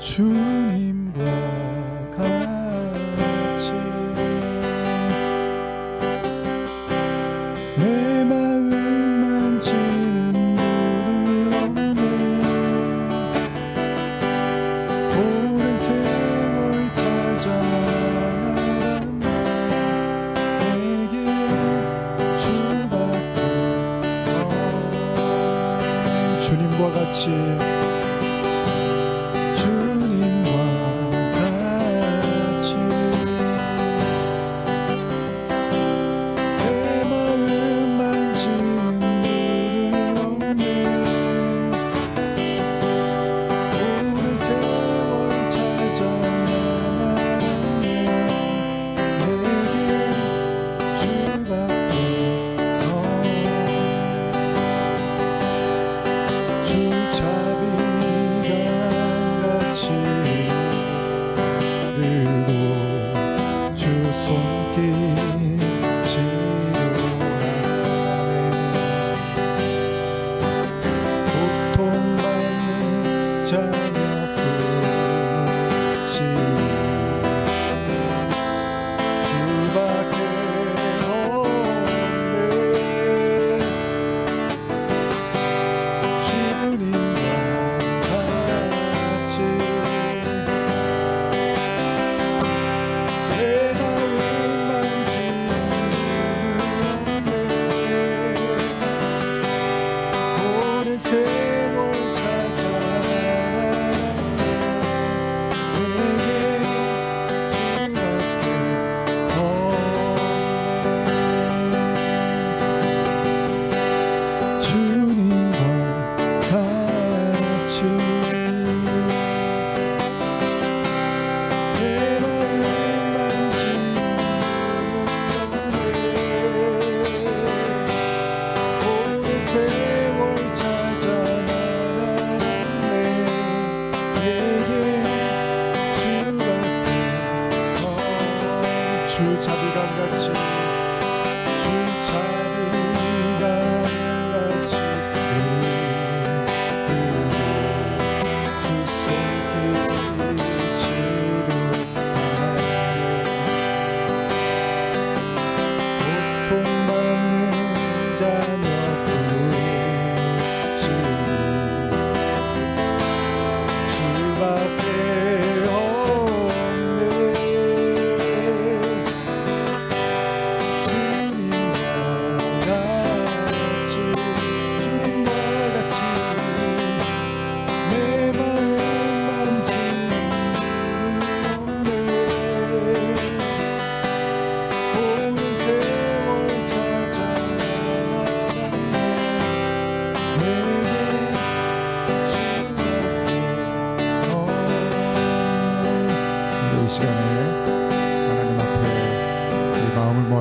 주님과 같이 내 마음 만지는 분은 없네. 오랜 세월 찾아 내게 주밖에 없네. 주님과 같이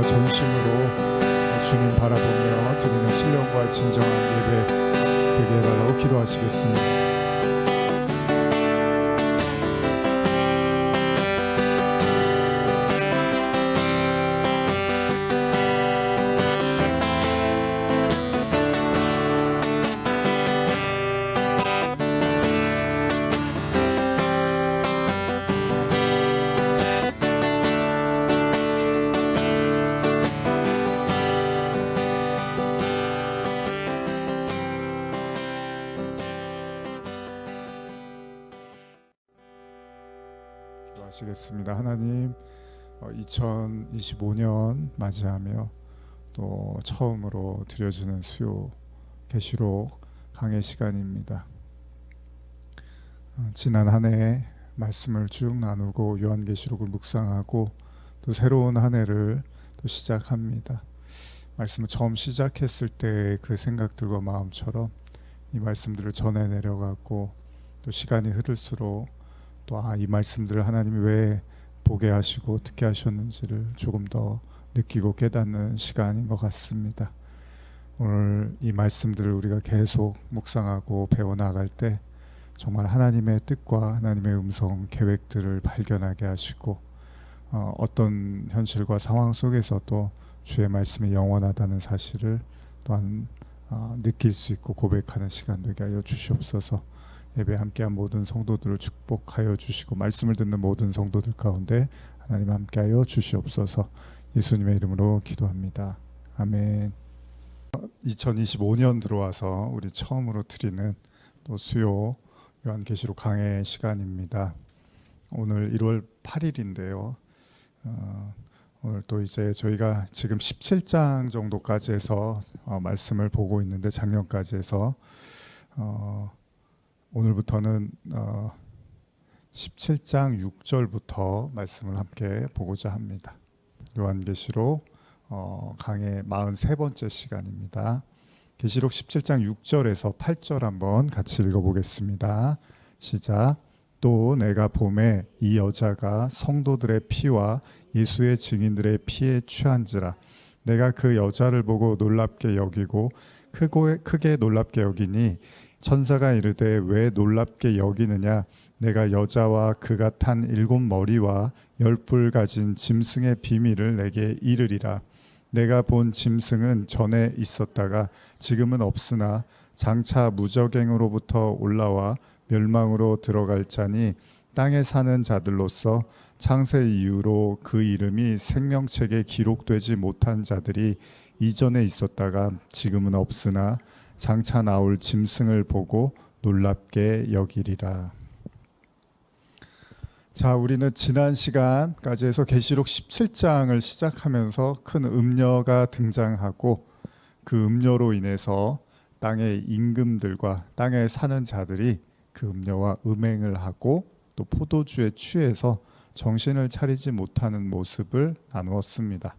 전심으로 주님 바라보며 드리는 신령과 진정한 예배 되게 해달라고 기도하시겠습니다. 하시겠습니다. 하나님, 2025년 맞이하며 또 처음으로 드려지는 수요 계시록 강의 시간입니다. 지난 한 해 말씀을 쭉 나누고 요한계시록을 묵상하고 또 새로운 한 해를 또 시작합니다. 말씀을 처음 시작했을 때 그 생각들과 마음처럼 이 말씀들을 전해 내려가고 또 시간이 흐를수록 또 이 말씀들을 하나님이 왜 보게 하시고 듣게 하셨는지를 조금 더 느끼고 깨닫는 시간인 것 같습니다. 오늘 이 말씀들을 우리가 계속 묵상하고 배워나갈 때 정말 하나님의 뜻과 하나님의 음성, 계획들을 발견하게 하시고 어떤 현실과 상황 속에서도 주의 말씀이 영원하다는 사실을 또한 느낄 수 있고 고백하는 시간 되게 하여 주시옵소서. 예배 함께한 모든 성도들을 축복하여 주시고 말씀을 듣는 모든 성도들 가운데 하나님 함께하여 주시옵소서. 예수님의 이름으로 기도합니다. 아멘. 2025년 들어와서 우리 처음으로 드리는 또 수요 요한계시록 강해 시간입니다. 오늘 1월 8일인데요. 오늘 또 이제 저희가 지금 17장 정도까지 해서 말씀을 보고 있는데 작년까지 해서 오늘부터는 17장 6절부터 말씀을 함께 보고자 합니다. 요한계시록 강의 43번째 시간입니다. 계시록 17장 6절에서 8절 한번 같이 읽어보겠습니다. 시작. 또 내가 보매 이 여자가 성도들의 피와 예수의 증인들의 피에 취한지라. 내가 그 여자를 보고 놀랍게 여기고 크게 놀랍게 여기니 천사가 이르되 왜 놀랍게 여기느냐. 내가 여자와 그가 탄 7머리와 10뿔 가진 짐승의 비밀을 내게 이르리라. 내가 본 짐승은 전에 있었다가 지금은 없으나 장차 무저갱으로부터 올라와 멸망으로 들어갈 자니 땅에 사는 자들로서 창세 이후로 그 이름이 생명책에 기록되지 못한 자들이 이전에 있었다가 지금은 없으나 장차 나올 짐승을 보고 놀랍게 여기리라. 자, 우리는 지난 시간까지 해서 계시록 17장을 시작하면서 큰 음녀가 등장하고 그 음녀로 인해서 땅의 임금들과 땅에 사는 자들이 그 음녀와 음행을 하고 또 포도주에 취해서 정신을 차리지 못하는 모습을 나누었습니다.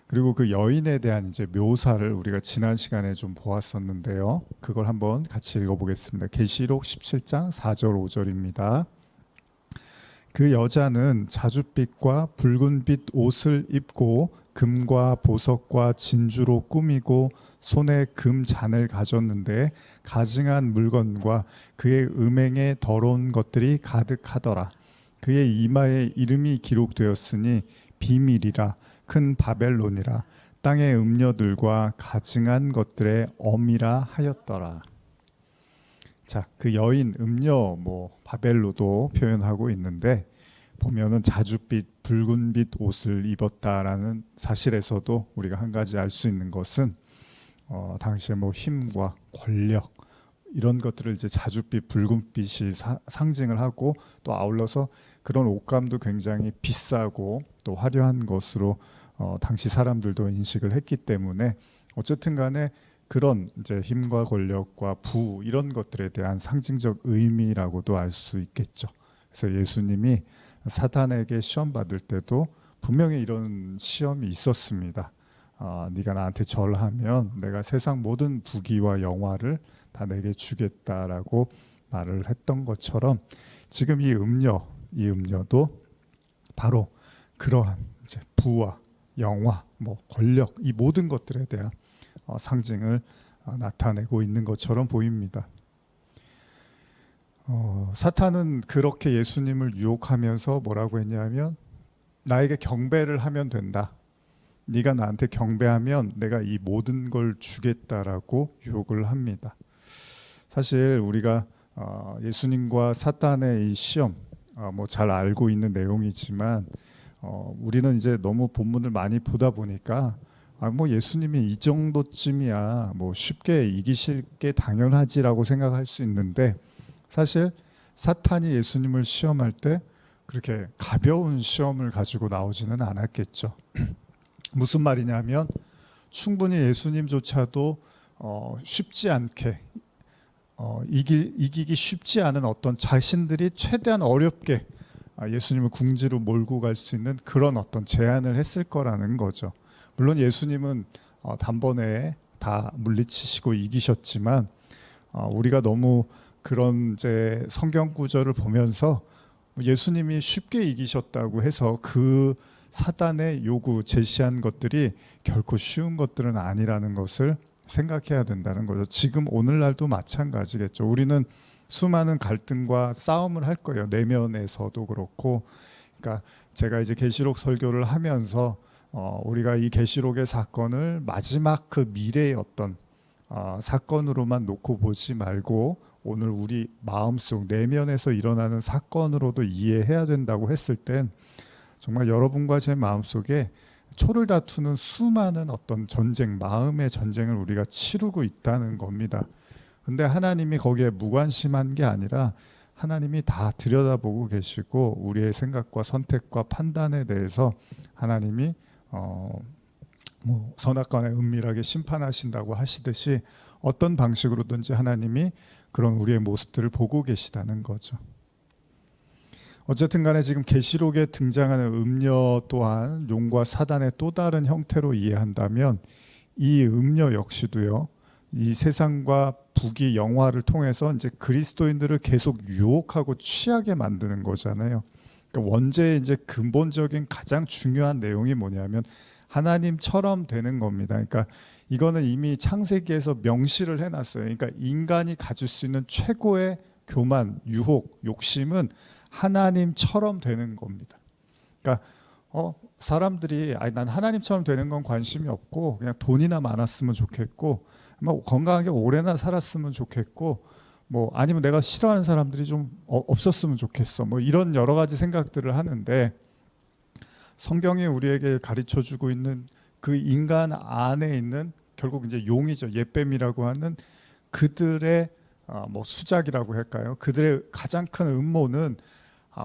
그리고 그 여인에 대한 이제 묘사를 우리가 지난 시간에 좀 보았었는데요. 그걸 한번 같이 읽어보겠습니다. 계시록 17장 4절 5절입니다. 그 여자는 자줏빛과 붉은빛 옷을 입고 금과 보석과 진주로 꾸미고 손에 금잔을 가졌는데 가증한 물건과 그의 음행에 더러운 것들이 가득하더라. 그의 이마에 이름이 기록되었으니 비밀이라 큰 바벨론이라 땅의 음녀들과 가증한 것들의 엄이라 하였더라. 자, 그 여인 음녀 바벨로도 표현하고 있는데 보면은 자줏빛 붉은빛 옷을 입었다라는 사실에서도 우리가 한 가지 알 수 있는 것은 당시에 힘과 권력 이런 것들을 이제 자줏빛 붉은빛이 상징을 하고 또 아울러서 그런 옷감도 굉장히 비싸고 또 화려한 것으로 당시 사람들도 인식을 했기 때문에 어쨌든 간에 그런 이제 힘과 권력과 부 이런 것들에 대한 상징적 의미라고도 알 수 있겠죠. 그래서 예수님이 사탄에게 시험 받을 때도 분명히 이런 시험이 있었습니다. 네가 나한테 절하면 내가 세상 모든 부귀와 영화를 다 내게 주겠다라고 말을 했던 것처럼 지금 이 음녀도 바로 그러한 이제 부와 영화, 권력 이 모든 것들에 대한 상징을 나타내고 있는 것처럼 보입니다. 사탄은 그렇게 예수님을 유혹하면서 뭐라고 했냐면 나에게 경배를 하면 된다. 네가 나한테 경배하면 내가 이 모든 걸 주겠다라고 유혹을 합니다. 사실 우리가 예수님과 사탄의 이 시험 잘 알고 있는 내용이지만 우리는 이제 너무 본문을 많이 보다 보니까 예수님이 이 정도쯤이야 쉽게 이기실 게 당연하지라고 생각할 수 있는데 사실 사탄이 예수님을 시험할 때 그렇게 가벼운 시험을 가지고 나오지는 않았겠죠. 무슨 말이냐면 충분히 예수님조차도 쉽지 않게 이기기 쉽지 않은 어떤 자신들이 최대한 어렵게 예수님을 궁지로 몰고 갈 수 있는 그런 어떤 제안을 했을 거라는 거죠. 물론 예수님은 단번에 다 물리치시고 이기셨지만 우리가 너무 그런 이제 성경 구절을 보면서 예수님이 쉽게 이기셨다고 해서 그 사단의 요구 제시한 것들이 결코 쉬운 것들은 아니라는 것을 생각해야 된다는 거죠. 지금 오늘날도 마찬가지겠죠. 우리는 수많은 갈등과 싸움을 할 거예요. 내면에서도 그렇고. 그러니까 제가 이제 계시록 설교를 하면서 우리가 이 계시록의 사건을 마지막 그 미래의 어떤 사건으로만 놓고 보지 말고 오늘 우리 마음속 내면에서 일어나는 사건으로도 이해해야 된다고 했을 땐 정말 여러분과 제 마음속에 초를 다투는 수많은 어떤 전쟁, 마음의 전쟁을 우리가 치르고 있다는 겁니다. 근데 하나님이 거기에 무관심한 게 아니라 하나님이 다 들여다보고 계시고 우리의 생각과 선택과 판단에 대해서 하나님이 선악간에 은밀하게 심판하신다고 하시듯이 어떤 방식으로든지 하나님이 그런 우리의 모습들을 보고 계시다는 거죠. 어쨌든 간에 지금 계시록에 등장하는 음녀 또한 용과 사단의 또 다른 형태로 이해한다면 이 음녀 역시도요, 이 세상과 부귀 영화를 통해서 이제 그리스도인들을 계속 유혹하고 취하게 만드는 거잖아요. 그러니까 원죄의 이제 근본적인 가장 중요한 내용이 뭐냐면 하나님처럼 되는 겁니다. 그러니까 이거는 이미 창세기에서 명시를 해놨어요. 그러니까 인간이 가질 수 있는 최고의 교만, 유혹, 욕심은 하나님처럼 되는 겁니다. 그러니까 사람들이 난 하나님처럼 되는 건 관심이 없고 그냥 돈이나 많았으면 좋겠고 뭐 건강하게 오래나 살았으면 좋겠고 뭐 아니면 내가 싫어하는 사람들이 좀 없었으면 좋겠어. 뭐 이런 여러 가지 생각들을 하는데 성경이 우리에게 가르쳐주고 있는 그 인간 안에 있는 결국 이제 용이죠. 옛뱀이라고 하는 그들의 뭐 수작이라고 할까요? 그들의 가장 큰 음모는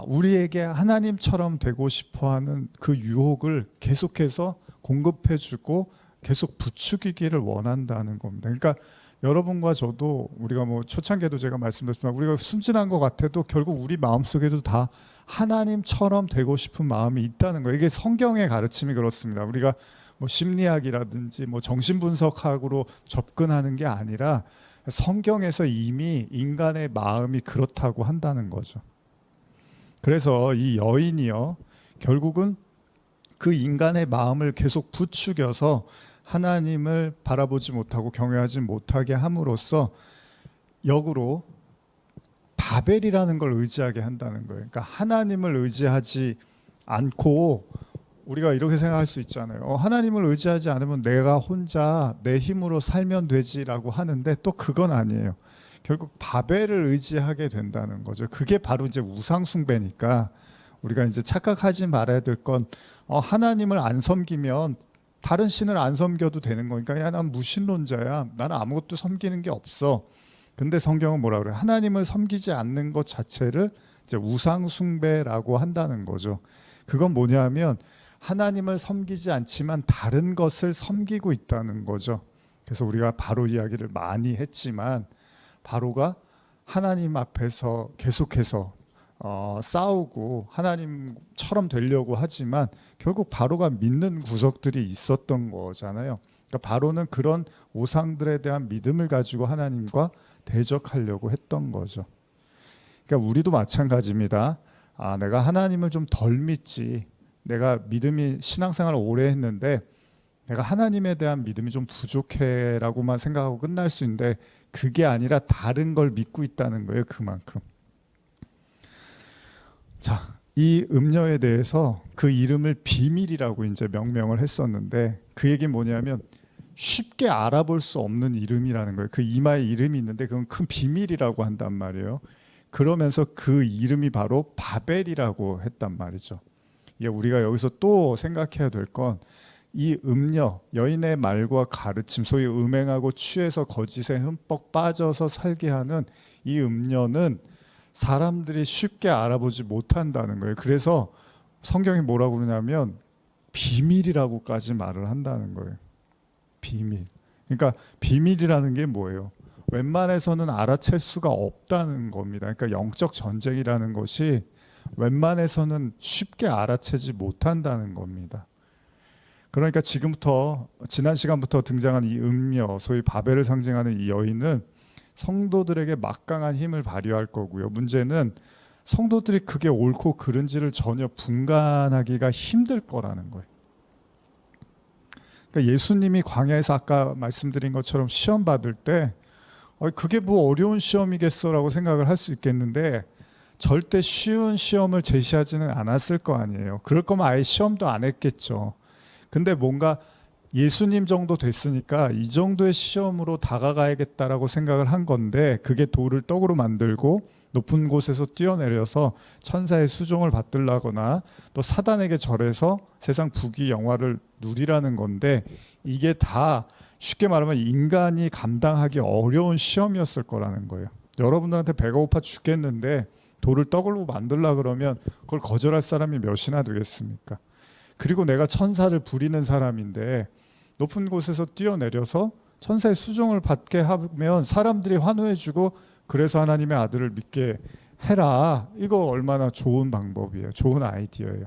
우리에게 하나님처럼 되고 싶어하는 그 유혹을 계속해서 공급해주고 계속 부추기기를 원한다는 겁니다. 그러니까 여러분과 저도 우리가 뭐 초창기에도 제가 말씀드렸지만 우리가 순진한 것 같아도 결국 우리 마음속에도 다 하나님처럼 되고 싶은 마음이 있다는 거예요. 이게 성경의 가르침이 그렇습니다. 우리가 뭐 심리학이라든지 뭐 정신분석학으로 접근하는 게 아니라 성경에서 이미 인간의 마음이 그렇다고 한다는 거죠. 그래서 이 여인이요, 결국은 그 인간의 마음을 계속 부추겨서 하나님을 바라보지 못하고 경외하지 못하게 함으로써 역으로 바벨이라는 걸 의지하게 한다는 거예요. 그러니까 하나님을 의지하지 않고 우리가 이렇게 생각할 수 있잖아요. 하나님을 의지하지 않으면 내가 혼자 내 힘으로 살면 되지라고 하는데 또 그건 아니에요. 결국 바벨을 의지하게 된다는 거죠. 그게 바로 이제 우상 숭배니까 우리가 이제 착각하지 말아야 될 건 하나님을 안 섬기면 다른 신을 안 섬겨도 되는 거니까 야, 난 무신론자야. 나는 아무것도 섬기는 게 없어. 근데 성경은 뭐라 그래요? 하나님을 섬기지 않는 것 자체를 이제 우상 숭배라고 한다는 거죠. 그건 뭐냐면 하나님을 섬기지 않지만 다른 것을 섬기고 있다는 거죠. 그래서 우리가 바로 이야기를 많이 했지만 바로가 하나님 앞에서 계속해서 싸우고 하나님처럼 되려고 하지만 결국 바로가 믿는 구석들이 있었던 거잖아요. 그러니까 바로는 그런 우상들에 대한 믿음을 가지고 하나님과 대적하려고 했던 거죠. 그러니까 우리도 마찬가지입니다. 내가 하나님을 좀 덜 믿지. 내가 믿음이 신앙생활을 오래 했는데 내가 하나님에 대한 믿음이 좀 부족해라고만 생각하고 끝날 수 있는데 그게 아니라 다른 걸 믿고 있다는 거예요. 그만큼. 자, 이 음녀에 대해서 그 이름을 비밀이라고 이제 명명을 했었는데 그 얘기는 뭐냐면 쉽게 알아볼 수 없는 이름이라는 거예요. 그 이마에 이름이 있는데 그건 큰 비밀이라고 한단 말이에요. 그러면서 그 이름이 바로 바벨이라고 했단 말이죠. 이게 우리가 여기서 또 생각해야 될 건 이 음녀, 여인의 말과 가르침, 소위 음행하고 취해서 거짓에 흠뻑 빠져서 살게 하는 이 음녀는 사람들이 쉽게 알아보지 못한다는 거예요. 그래서 성경이 뭐라고 그러냐면 비밀이라고까지 말을 한다는 거예요. 비밀. 그러니까 비밀이라는 게 뭐예요? 웬만해서는 알아챌 수가 없다는 겁니다. 그러니까 영적 전쟁이라는 것이 웬만해서는 쉽게 알아채지 못한다는 겁니다. 그러니까 지금부터 지난 시간부터 등장한 이 음녀, 소위 바벨을 상징하는 이 여인은 성도들에게 막강한 힘을 발휘할 거고요. 문제는 성도들이 그게 옳고 그른지를 전혀 분간하기가 힘들 거라는 거예요. 그러니까 예수님이 광야에서 아까 말씀드린 것처럼 시험 받을 때 그게 뭐 어려운 시험이겠어라고 생각을 할 수 있겠는데 절대 쉬운 시험을 제시하지는 않았을 거 아니에요. 그럴 거면 아예 시험도 안 했겠죠. 근데 뭔가 예수님 정도 됐으니까 이 정도의 시험으로 다가가야겠다라고 생각을 한 건데, 그게 돌을 떡으로 만들고 높은 곳에서 뛰어내려서 천사의 수종을 받들라거나 또 사단에게 절해서 세상 부귀 영화를 누리라는 건데, 이게 다 쉽게 말하면 인간이 감당하기 어려운 시험이었을 거라는 거예요. 여러분들한테 배가 고파 죽겠는데 돌을 떡으로 만들라 그러면 그걸 거절할 사람이 몇이나 되겠습니까? 그리고 내가 천사를 부리는 사람인데 높은 곳에서 뛰어내려서 천사의 수종을 받게 하면 사람들이 환호해주고 그래서 하나님의 아들을 믿게 해라. 이거 얼마나 좋은 방법이에요. 좋은 아이디어예요.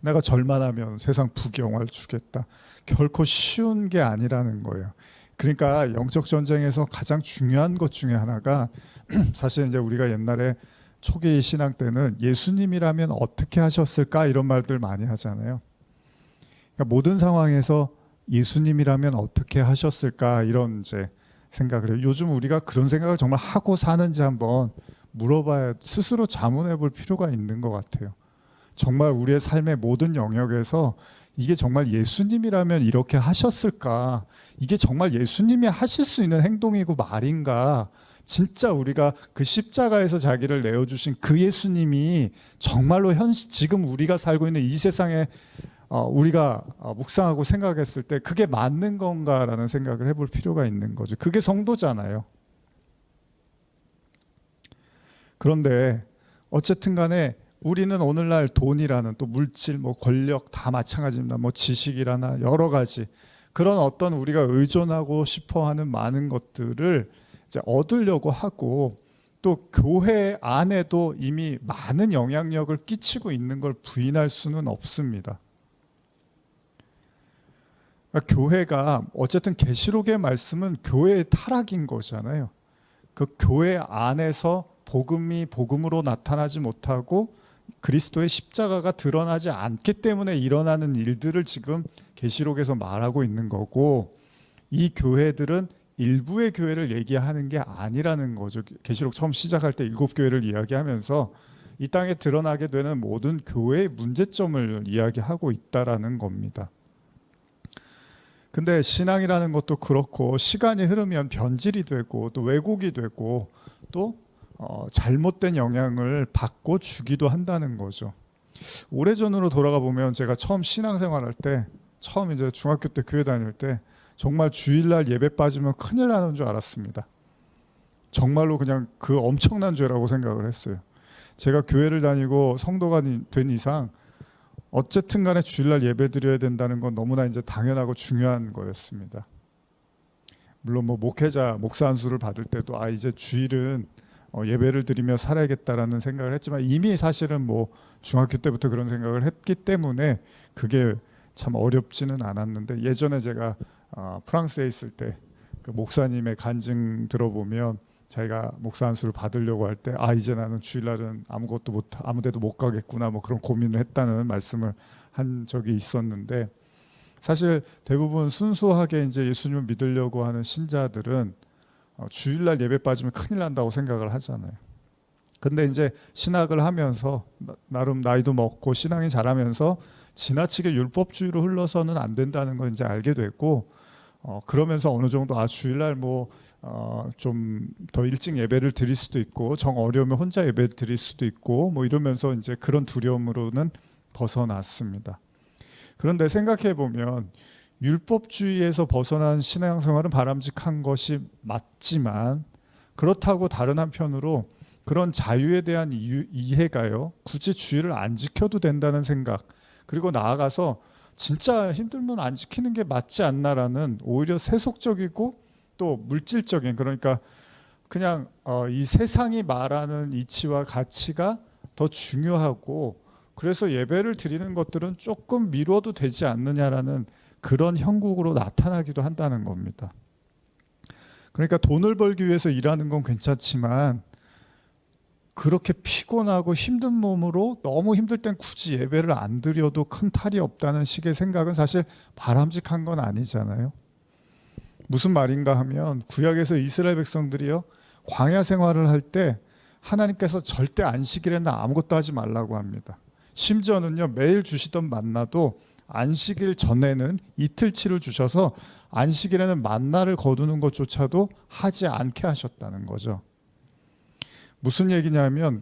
내가 절만하면 세상 부귀영화를 주겠다. 결코 쉬운 게 아니라는 거예요. 그러니까 영적 전쟁에서 가장 중요한 것 중에 하나가 사실 이제 우리가 옛날에 초기 신앙 때는 예수님이라면 어떻게 하셨을까 이런 말들 많이 하잖아요. 그러니까 모든 상황에서 예수님이라면 어떻게 하셨을까 이런 이제 생각을 해요. 요즘 우리가 그런 생각을 정말 하고 사는지 한번 물어봐야, 스스로 자문해 볼 필요가 있는 것 같아요. 정말 우리의 삶의 모든 영역에서 이게 정말 예수님이라면 이렇게 하셨을까? 이게 정말 예수님이 하실 수 있는 행동이고 말인가? 진짜 우리가 그 십자가에서 자기를 내어주신 그 예수님이 정말로 지금 우리가 살고 있는 이 세상에 우리가 묵상하고 생각했을 때 그게 맞는 건가라는 생각을 해볼 필요가 있는 거죠. 그게 성도잖아요. 그런데 어쨌든 간에 우리는 오늘날 돈이라는 또 물질, 뭐 권력 다 마찬가지입니다. 뭐 지식이라나 여러 가지 그런 어떤 우리가 의존하고 싶어하는 많은 것들을 이제 얻으려고 하고, 또 교회 안에도 이미 많은 영향력을 끼치고 있는 걸 부인할 수는 없습니다. 그러니까 교회가 어쨌든 계시록의 말씀은 교회의 타락인 거잖아요. 그 교회 안에서 복음이 복음으로 나타나지 못하고 그리스도의 십자가가 드러나지 않기 때문에 일어나는 일들을 지금 계시록에서 말하고 있는 거고, 이 교회들은 일부의 교회를 얘기하는 게 아니라는 거죠. 계시록 처음 시작할 때 7교회를 이야기하면서 이 땅에 드러나게 되는 모든 교회의 문제점을 이야기하고 있다라는 겁니다. 근데 신앙이라는 것도 그렇고 시간이 흐르면 변질이 되고 또 왜곡이 되고 또 잘못된 영향을 받고 주기도 한다는 거죠. 오래전으로 돌아가 보면 제가 처음 신앙생활할 때, 처음 이제 중학교 때 교회 다닐 때 정말 주일날 예배 빠지면 큰일 나는 줄 알았습니다. 정말로 그냥 그 엄청난 죄라고 생각을 했어요. 제가 교회를 다니고 성도가 된 이상 어쨌든 간에 주일날 예배 드려야 된다는 건 너무나 이제 당연하고 중요한 거였습니다. 물론 뭐 목사 안수를 받을 때도 이제 주일은 예배를 드리며 살아야겠다라는 생각을 했지만, 이미 사실은 뭐 중학교 때부터 그런 생각을 했기 때문에 그게 참 어렵지는 않았는데, 예전에 제가 프랑스에 있을 때 그 목사님의 간증 들어보면 자기가 목사 안수를 받으려고 할 때 이제 나는 주일날은 아무데도 못 가겠구나, 뭐 그런 고민을 했다는 말씀을 한 적이 있었는데, 사실 대부분 순수하게 이제 예수님을 믿으려고 하는 신자들은 주일날 예배 빠지면 큰일 난다고 생각을 하잖아요. 근데 이제 신학을 하면서 나름 나이도 먹고 신앙이 자라면서 지나치게 율법주의로 흘러서는 안 된다는 걸 이제 알게 됐고, 그러면서 어느 정도 주일날 뭐 좀 더 일찍 예배를 드릴 수도 있고 정 어려우면 혼자 예배를 드릴 수도 있고 뭐 이러면서 이제 그런 두려움으로는 벗어났습니다. 그런데 생각해 보면 율법주의에서 벗어난 신앙생활은 바람직한 것이 맞지만, 그렇다고 다른 한편으로 그런 자유에 대한 이해가요, 굳이 주의를 안 지켜도 된다는 생각, 그리고 나아가서 진짜 힘들면 안 지키는 게 맞지 않나라는 오히려 세속적이고 또 물질적인, 그러니까 그냥 이 세상이 말하는 이치와 가치가 더 중요하고, 그래서 예배를 드리는 것들은 조금 미뤄도 되지 않느냐라는 그런 형국으로 나타나기도 한다는 겁니다. 그러니까 돈을 벌기 위해서 일하는 건 괜찮지만 그렇게 피곤하고 힘든 몸으로 너무 힘들 땐 굳이 예배를 안 드려도 큰 탈이 없다는 식의 생각은 사실 바람직한 건 아니잖아요. 무슨 말인가 하면 구약에서 이스라엘 백성들이요, 광야 생활을 할 때 하나님께서 절대 안식일에는 아무것도 하지 말라고 합니다. 심지어는요, 매일 주시던 만나도 안식일 전에는 이틀치를 주셔서 안식일에는 만나를 거두는 것조차도 하지 않게 하셨다는 거죠. 무슨 얘기냐면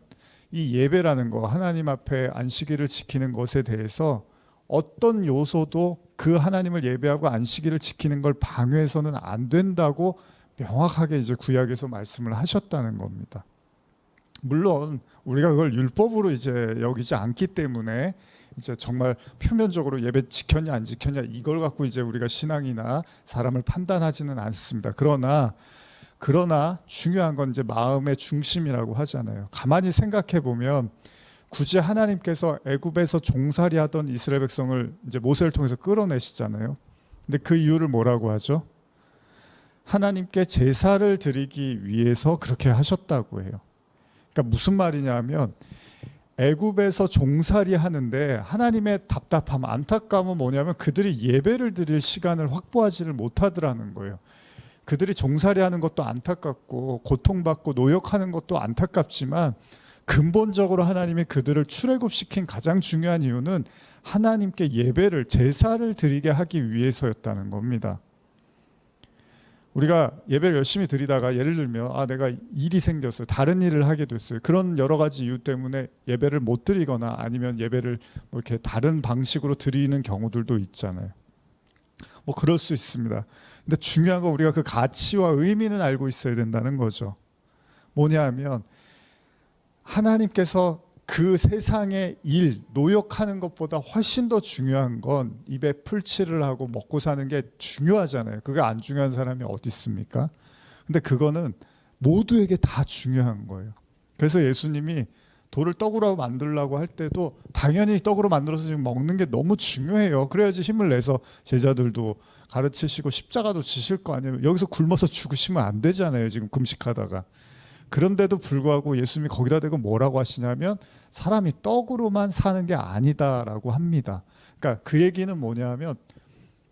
이 예배라는 거, 하나님 앞에 안식일을 지키는 것에 대해서 어떤 요소도 그 하나님을 예배하고 안식일을 지키는 걸 방해해서는 안 된다고 명확하게 이제 구약에서 말씀을 하셨다는 겁니다. 물론 우리가 그걸 율법으로 이제 여기지 않기 때문에 이제 정말 표면적으로 예배 지켰냐 안 지켰냐 이걸 갖고 이제 우리가 신앙이나 사람을 판단하지는 않습니다. 그러나 중요한 건 이제 마음의 중심이라고 하잖아요. 가만히 생각해 보면 굳이 하나님께서 애굽에서 종살이 하던 이스라엘 백성을 이제 모세를 통해서 끌어내시잖아요. 근데 그 이유를 뭐라고 하죠? 하나님께 제사를 드리기 위해서 그렇게 하셨다고 해요. 그러니까 무슨 말이냐면 애굽에서 종살이 하는데 하나님의 답답함, 안타까움은 뭐냐면 그들이 예배를 드릴 시간을 확보하지를 못하더라는 거예요. 그들이 종살이 하는 것도 안타깝고 고통받고 노역하는 것도 안타깝지만 근본적으로 하나님이 그들을 출애굽시킨 가장 중요한 이유는 하나님께 예배를, 제사를 드리게 하기 위해서였다는 겁니다. 우리가 예배를 열심히 드리다가 예를 들면 내가 일이 생겼어요. 다른 일을 하게 됐어요. 그런 여러 가지 이유 때문에 예배를 못 드리거나 아니면 예배를 뭐 이렇게 다른 방식으로 드리는 경우들도 있잖아요. 뭐 그럴 수 있습니다. 근데 중요한 건 우리가 그 가치와 의미는 알고 있어야 된다는 거죠. 뭐냐 하면 하나님께서 그 세상의 일, 노역하는 것보다 훨씬 더 중요한 건 입에 풀칠을 하고 먹고 사는 게 중요하잖아요. 그게 안 중요한 사람이 어디 있습니까? 근데 그거는 모두에게 다 중요한 거예요. 그래서 예수님이 돌을 떡으로 만들려고 할 때도 당연히 떡으로 만들어서 지금 먹는 게 너무 중요해요. 그래야지 힘을 내서 제자들도 가르치시고 십자가도 지실 거 아니에요. 여기서 굶어서 죽으시면 안 되잖아요. 지금 금식하다가. 그런데도 불구하고 예수님이 거기다 대고 뭐라고 하시냐면 사람이 떡으로만 사는 게 아니다라고 합니다. 그러니까 그 얘기는 뭐냐면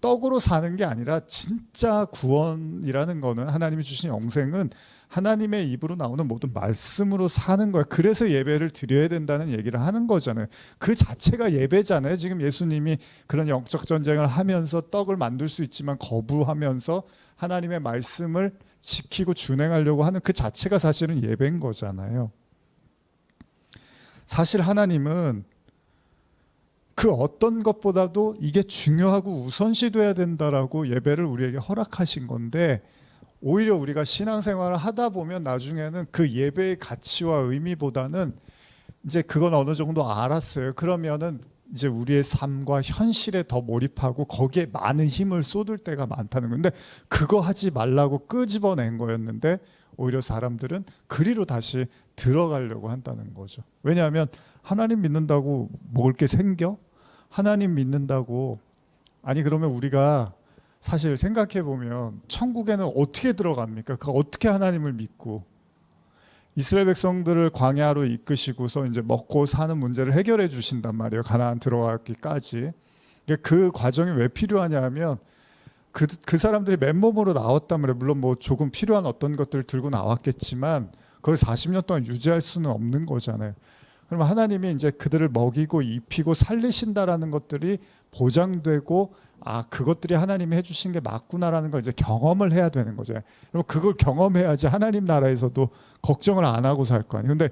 떡으로 사는 게 아니라 진짜 구원이라는 거는 하나님이 주신 영생은 하나님의 입으로 나오는 모든 말씀으로 사는 거예요. 그래서 예배를 드려야 된다는 얘기를 하는 거잖아요. 그 자체가 예배잖아요. 지금 예수님이 그런 영적 전쟁을 하면서 떡을 만들 수 있지만 거부하면서 하나님의 말씀을 지키고 준행하려고 하는 그 자체가 사실은 예배인 거잖아요. 사실 하나님은 그 어떤 것보다도 이게 중요하고 우선시돼야 된다라고 예배를 우리에게 허락하신 건데 오히려 우리가 신앙생활을 하다 보면 나중에는 그 예배의 가치와 의미보다는 이제 그건 어느 정도 알았어요. 그러면은 이제 우리의 삶과 현실에 더 몰입하고 거기에 많은 힘을 쏟을 때가 많다는 건데 그거 하지 말라고 끄집어낸 거였는데 오히려 사람들은 그리로 다시 들어가려고 한다는 거죠. 왜냐하면 하나님 믿는다고 먹을 게 생겨? 하나님 믿는다고 아니 그러면 우리가 사실 생각해 보면 천국에는 어떻게 들어갑니까? 그 어떻게 하나님을 믿고 이스라엘 백성들을 광야로 이끄시고서 이제 먹고 사는 문제를 해결해 주신단 말이에요. 가나안 들어가기까지. 그 과정이 왜 필요하냐 하면 그 사람들이 맨몸으로 나왔단 말이에요. 물론 뭐 조금 필요한 어떤 것들을 들고 나왔겠지만 그걸 40년 동안 유지할 수는 없는 거잖아요. 그러면 하나님이 이제 그들을 먹이고 입히고 살리신다라는 것들이 보장되고 그것들이 하나님이 해주신 게 맞구나라는 걸 이제 경험을 해야 되는 거죠. 그럼 그걸 경험해야지 하나님 나라에서도 걱정을 안 하고 살 거 아니에요. 근데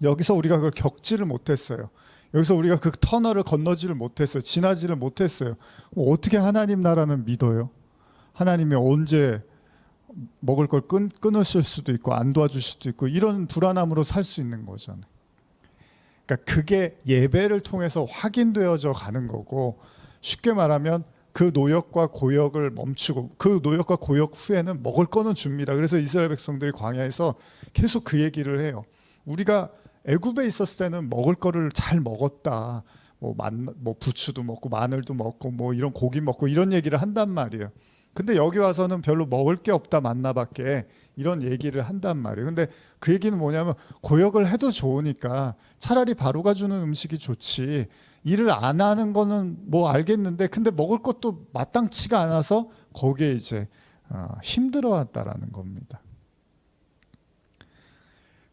여기서 우리가 그걸 겪지를 못했어요. 여기서 우리가 그 터널을 건너지를 못했어요. 지나지를 못했어요. 어떻게 하나님 나라는 믿어요? 하나님이 언제 먹을 걸 끊으실 수도 있고 안 도와주실 수도 있고 이런 불안함으로 살 수 있는 거잖아요. 그러니까 그게 예배를 통해서 확인되어져 가는 거고 쉽게 말하면 그 노역과 고역을 멈추고 그 노역과 고역 후에는 먹을 거는 줍니다. 그래서 이스라엘 백성들이 광야에서 계속 그 얘기를 해요. 우리가 애굽에 있었을 때는 먹을 거를 잘 먹었다. 뭐 부추도 먹고 마늘도 먹고 뭐 이런 고기 먹고 이런 얘기를 한단 말이에요. 근데 여기 와서는 별로 먹을 게 없다 만나밖에 이런 얘기를 한단 말이에요. 근데 그 얘기는 뭐냐면 고역을 해도 좋으니까 차라리 바로가 주는 음식이 좋지 일을 안 하는 거는 뭐 알겠는데 근데 먹을 것도 마땅치가 않아서 거기에 이제 힘들어한다라는 겁니다.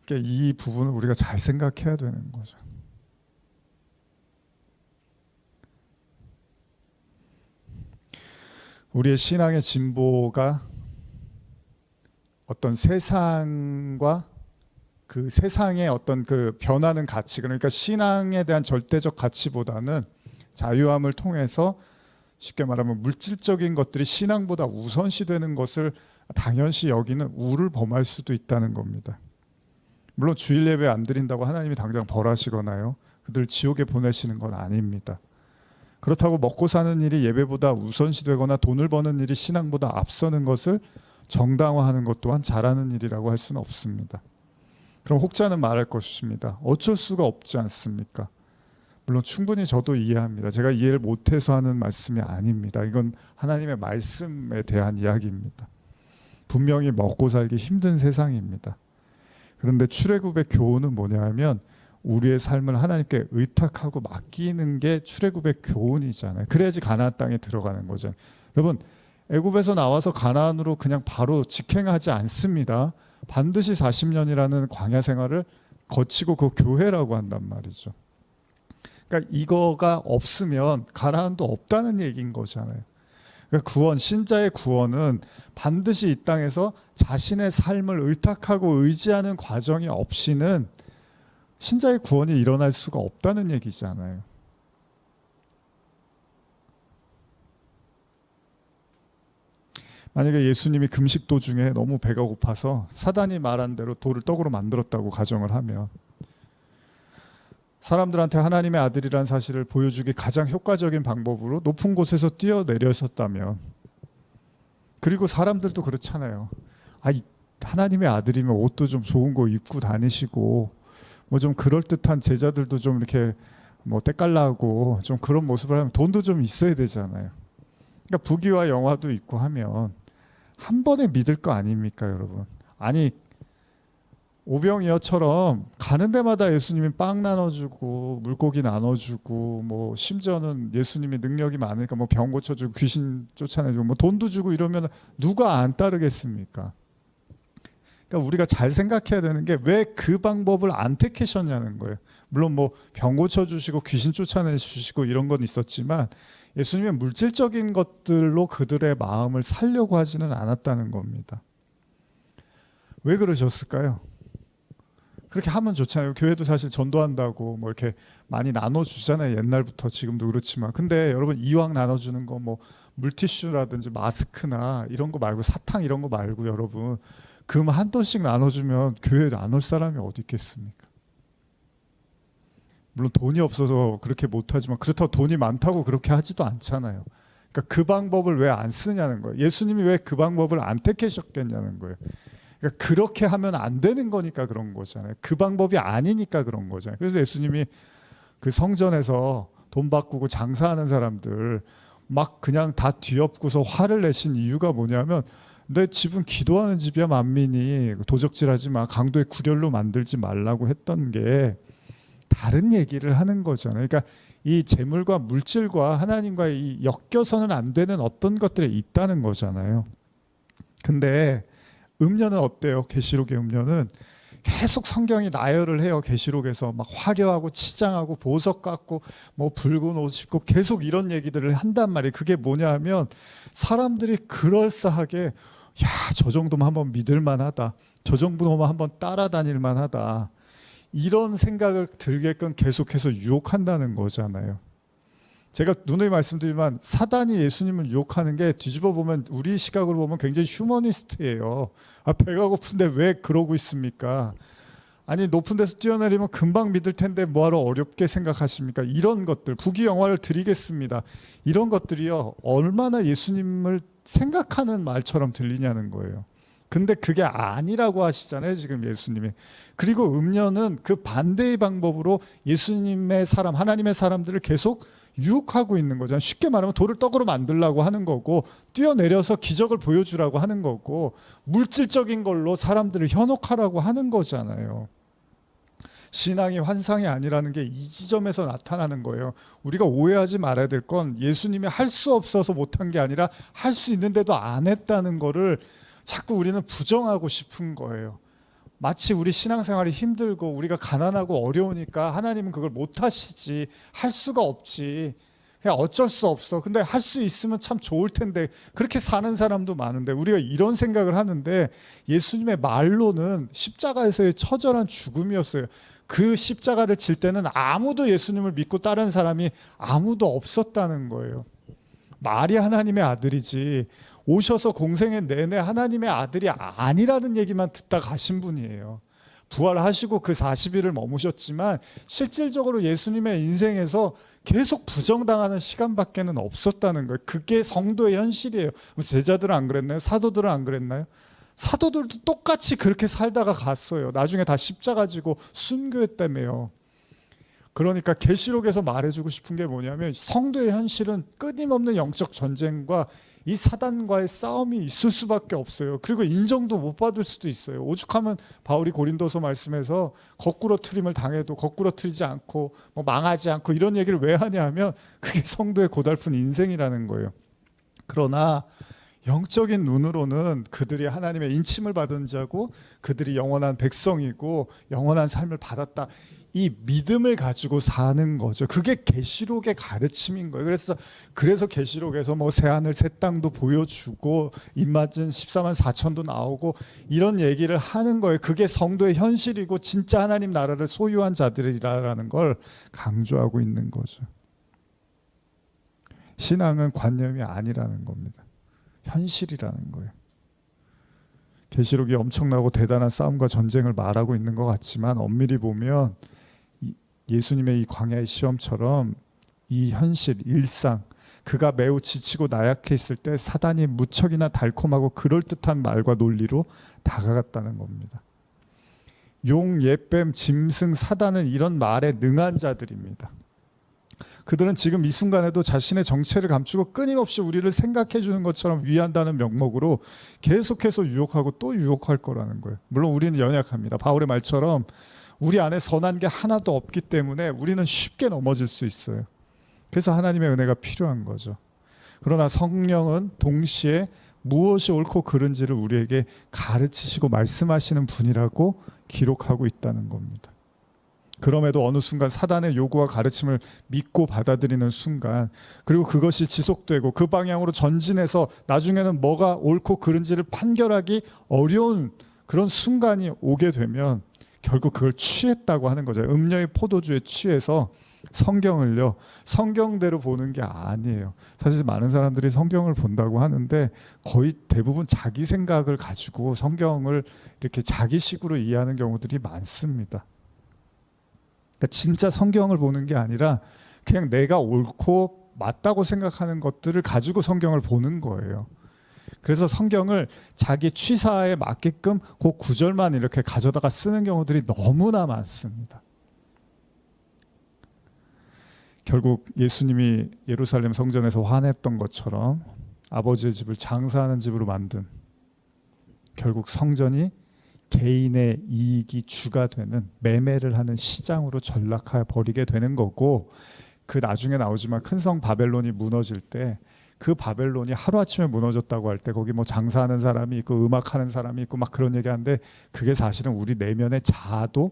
그러니까 이 부분을 우리가 잘 생각해야 되는 거죠. 우리의 신앙의 진보가 어떤 세상과 그 세상의 어떤 그 변하는 가치, 그러니까 신앙에 대한 절대적 가치보다는 자유함을 통해서 쉽게 말하면 물질적인 것들이 신앙보다 우선시되는 것을 당연시 여기는 우를 범할 수도 있다는 겁니다. 물론 주일 예배 안 드린다고 하나님이 당장 벌하시거나요, 그들 지옥에 보내시는 건 아닙니다. 그렇다고 먹고 사는 일이 예배보다 우선시되거나 돈을 버는 일이 신앙보다 앞서는 것을 정당화하는 것 또한 잘하는 일이라고 할 수는 없습니다. 그럼 혹자는 말할 것입니다. 어쩔 수가 없지 않습니까? 물론 충분히 저도 이해합니다. 제가 이해를 못해서 하는 말씀이 아닙니다. 이건 하나님의 말씀에 대한 이야기입니다. 분명히 먹고 살기 힘든 세상입니다. 그런데 출애굽의 교훈은 뭐냐 하면 우리의 삶을 하나님께 의탁하고 맡기는 게 출애굽의 교훈이잖아요. 그래야지 가나안 땅에 들어가는 거잖아요. 여러분, 애굽에서 나와서 가나안으로 그냥 바로 직행하지 않습니다. 반드시 40년이라는 광야 생활을 거치고 그 교회라고 한단 말이죠. 그러니까 이거가 없으면 가나안도 없다는 얘기인 거잖아요. 그러니까 구원, 신자의 구원은 반드시 이 땅에서 자신의 삶을 의탁하고 의지하는 과정이 없이는 신자의 구원이 일어날 수가 없다는 얘기잖아요. 만약에 예수님이 금식 도중에 너무 배가 고파서 사단이 말한 대로 돌을 떡으로 만들었다고 가정을 하면, 사람들한테 하나님의 아들이라는 사실을 보여주기 가장 효과적인 방법으로 높은 곳에서 뛰어내려셨다면, 그리고 사람들도 그렇잖아요. 하나님의 아들이면 옷도 좀 좋은 거 입고 다니시고 뭐 좀 그럴듯한 제자들도 좀 이렇게 뭐 때깔나고 좀 그런 모습을 하면 돈도 좀 있어야 되잖아요. 그러니까 부귀와 영화도 있고 하면 한 번에 믿을 거 아닙니까, 여러분? 아니, 오병이어처럼 가는 데마다 예수님이 빵 나눠주고 물고기 나눠주고, 뭐 심지어는 예수님이 능력이 많으니까 뭐 병 고쳐주고 귀신 쫓아내주고 뭐 돈도 주고 이러면 누가 안 따르겠습니까? 그러니까 우리가 잘 생각해야 되는 게 왜 그 방법을 안 택하셨냐는 거예요. 물론 뭐 병 고쳐주시고 귀신 쫓아내주시고 이런 건 있었지만 예수님은 물질적인 것들로 그들의 마음을 살려고 하지는 않았다는 겁니다. 왜 그러셨을까요? 그렇게 하면 좋잖아요. 교회도 사실 전도한다고 뭐 이렇게 많이 나눠주잖아요. 옛날부터 지금도 그렇지만. 근데 여러분, 이왕 나눠주는 거 뭐 물티슈라든지 마스크나 이런 거 말고, 사탕 이런 거 말고, 여러분 금 한 돈씩 나눠주면 교회에 나눌 사람이 어디 있겠습니까? 물론 돈이 없어서 그렇게 못하지만 그렇다고 돈이 많다고 그렇게 하지도 않잖아요. 그러니까 그 방법을 왜 안 쓰냐는 거예요. 예수님이 왜 그 방법을 안 택하셨겠냐는 거예요. 그러니까 그렇게 하면 안 되는 거니까 그런 거잖아요. 그 방법이 아니니까 그런 거잖아요. 그래서 예수님이 그 성전에서 돈 바꾸고 장사하는 사람들 막 그냥 다 뒤엎고서 화를 내신 이유가 뭐냐면, 내 집은 기도하는 집이야, 만민이 도적질하지 마, 강도의 구렬로 만들지 말라고 했던 게 다른 얘기를 하는 거잖아요. 그러니까 이 재물과 물질과 하나님과 이 엮여서는 안 되는 어떤 것들이 있다는 거잖아요. 근데 음료는 어때요? 계시록의 음료는 계속 성경이 나열을 해요. 계시록에서 막 화려하고 치장하고 보석 같고 뭐 붉은 옷 입고 계속 이런 얘기들을 한단 말이에요. 그게 뭐냐 하면 사람들이 그럴싸하게, 야, 저 정도면 한번 믿을 만하다, 저 정도면 한번 따라다닐 만하다, 이런 생각을 들게끔 계속해서 유혹한다는 거잖아요. 제가 누누이 말씀드리지만 사단이 예수님을 유혹하는 게 뒤집어 보면, 우리 시각으로 보면 굉장히 휴머니스트예요. 배가 고픈데 왜 그러고 있습니까? 아니, 높은 데서 뛰어내리면 금방 믿을 텐데 뭐하러 어렵게 생각하십니까? 이런 것들, 부귀영화를 드리겠습니다, 이런 것들이요, 얼마나 예수님을 생각하는 말처럼 들리냐는 거예요. 근데 그게 아니라고 하시잖아요, 지금 예수님이. 그리고 음료는 그 반대의 방법으로 예수님의 사람, 하나님의 사람들을 계속 유혹하고 있는 거잖아요. 쉽게 말하면 돌을 떡으로 만들려고 하는 거고, 뛰어내려서 기적을 보여주라고 하는 거고, 물질적인 걸로 사람들을 현혹하라고 하는 거잖아요. 신앙이 환상이 아니라는 게 이 지점에서 나타나는 거예요. 우리가 오해하지 말아야 될 건, 예수님이 할 수 없어서 못한 게 아니라 할 수 있는데도 안 했다는 거를 자꾸 우리는 부정하고 싶은 거예요. 마치 우리 신앙생활이 힘들고 우리가 가난하고 어려우니까 하나님은 그걸 못 하시지, 할 수가 없지, 그냥 어쩔 수 없어. 근데 할 수 있으면 참 좋을 텐데 그렇게 사는 사람도 많은데 우리가 이런 생각을 하는데 예수님의 말로는 십자가에서의 처절한 죽음이었어요. 그 십자가를 질 때는 아무도 예수님을 믿고 따른 사람이 아무도 없었다는 거예요. 말이 하나님의 아들이지 오셔서 공생의 내내 하나님의 아들이 아니라는 얘기만 듣다 가신 분이에요. 부활하시고 그 40일을 머무셨지만 실질적으로 예수님의 인생에서 계속 부정당하는 시간밖에는 없었다는 거예요. 그게 성도의 현실이에요. 제자들은 안 그랬나요? 사도들은 안 그랬나요? 사도들도 똑같이 그렇게 살다가 갔어요. 나중에 다 십자가 지고 순교했다며요. 그러니까 계시록에서 말해주고 싶은 게 뭐냐면 성도의 현실은 끊임없는 영적 전쟁과 이 사단과의 싸움이 있을 수밖에 없어요. 그리고 인정도 못 받을 수도 있어요. 오죽하면 바울이 고린도서 말씀에서 거꾸로 트림을 당해도 거꾸로 트리지 않고 뭐 망하지 않고 이런 얘기를 왜 하냐 하면 그게 성도의 고달픈 인생이라는 거예요. 그러나 영적인 눈으로는 그들이 하나님의 인침을 받은 자고 그들이 영원한 백성이고 영원한 삶을 받았다. 이 믿음을 가지고 사는 거죠. 그게 계시록의 가르침인 거예요. 그래서 계시록에서 뭐 새 하늘 새 땅도 보여주고 입맞은 14만 4천도 나오고 이런 얘기를 하는 거예요. 그게 성도의 현실이고 진짜 하나님 나라를 소유한 자들이라는 걸 강조하고 있는 거죠. 신앙은 관념이 아니라는 겁니다. 현실이라는 거예요. 계시록이 엄청나고 대단한 싸움과 전쟁을 말하고 있는 것 같지만 엄밀히 보면 예수님의 이 광야의 시험처럼 이 현실, 일상, 그가 매우 지치고 나약해 있을 때 사단이 무척이나 달콤하고 그럴듯한 말과 논리로 다가갔다는 겁니다. 용, 예뱀, 짐승, 사단은 이런 말에 능한 자들입니다. 그들은 지금 이 순간에도 자신의 정체를 감추고 끊임없이 우리를 생각해 주는 것처럼 위한다는 명목으로 계속해서 유혹하고 또 유혹할 거라는 거예요. 물론 우리는 연약합니다. 바울의 말처럼 우리 안에 선한 게 하나도 없기 때문에 우리는 쉽게 넘어질 수 있어요. 그래서 하나님의 은혜가 필요한 거죠. 그러나 성령은 동시에 무엇이 옳고 그른지를 우리에게 가르치시고 말씀하시는 분이라고 기록하고 있다는 겁니다. 그럼에도 어느 순간 사단의 요구와 가르침을 믿고 받아들이는 순간, 그리고 그것이 지속되고 그 방향으로 전진해서 나중에는 뭐가 옳고 그른지를 판결하기 어려운 그런 순간이 오게 되면 결국 그걸 취했다고 하는 거죠. 음녀의 포도주에 취해서 성경을요, 성경대로 보는 게 아니에요. 사실 많은 사람들이 성경을 본다고 하는데 거의 대부분 자기 생각을 가지고 성경을 이렇게 자기식으로 이해하는 경우들이 많습니다. 그러니까 진짜 성경을 보는 게 아니라 그냥 내가 옳고 맞다고 생각하는 것들을 가지고 성경을 보는 거예요. 그래서 성경을 자기 취사에 맞게끔 그 구절만 이렇게 가져다가 쓰는 경우들이 너무나 많습니다. 결국 예수님이 예루살렘 성전에서 화냈던 것처럼 아버지의 집을 장사하는 집으로 만든, 결국 성전이 개인의 이익이 주가 되는 매매를 하는 시장으로 전락해 버리게 되는 거고, 그 나중에 나오지만 큰 성 바벨론이 무너질 때 그 바벨론이 하루아침에 무너졌다고 할 때 거기 뭐 장사하는 사람이 있고 음악하는 사람이 있고 막 그런 얘기하는데 그게 사실은 우리 내면의 자아도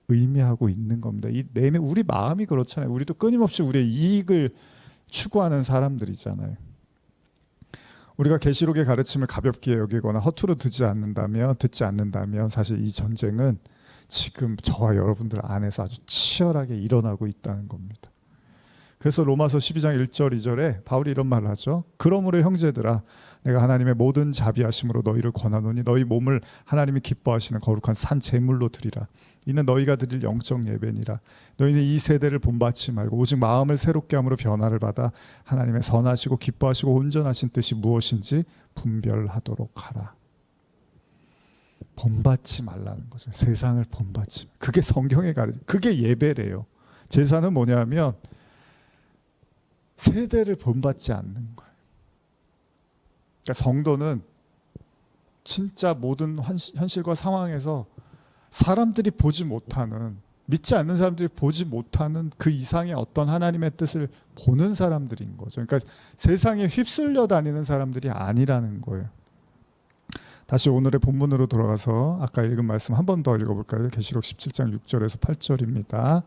의미하고 있는 겁니다. 이 내면, 우리 마음이 그렇잖아요. 우리도 끊임없이 우리의 이익을 추구하는 사람들이잖아요. 우리가 계시록의 가르침을 가볍게 여기거나 허투루 듣지 않는다면 사실 이 전쟁은 지금 저와 여러분들 안에서 아주 치열하게 일어나고 있다는 겁니다. 그래서 로마서 12장 1절 2절에 바울이 이런 말을 하죠. 그러므로 형제들아, 내가 하나님의 모든 자비하심으로 너희를 권하노니 너희 몸을 하나님이 기뻐하시는 거룩한 산 제물로 드리라. 이는 너희가 드릴 영적 예배니라. 너희는 이 세대를 본받지 말고 오직 마음을 새롭게 함으로 변화를 받아 하나님의 선하시고 기뻐하시고 온전하신 뜻이 무엇인지 분별하도록 하라. 본받지 말라는 거죠. 세상을 본받지. 그게 성경의 가르침. 그게 예배래요. 제사는 뭐냐면 세대를 본받지 않는 거예요. 그러니까 성도는 진짜 모든 현실과 상황에서 사람들이 보지 못하는, 믿지 않는 사람들이 보지 못하는 그 이상의 어떤 하나님의 뜻을 보는 사람들인 거죠. 그러니까 세상에 휩쓸려 다니는 사람들이 아니라는 거예요. 다시 오늘의 본문으로 돌아가서 아까 읽은 말씀 한 번 더 읽어볼까요? 계시록 17장 6절에서 8절입니다.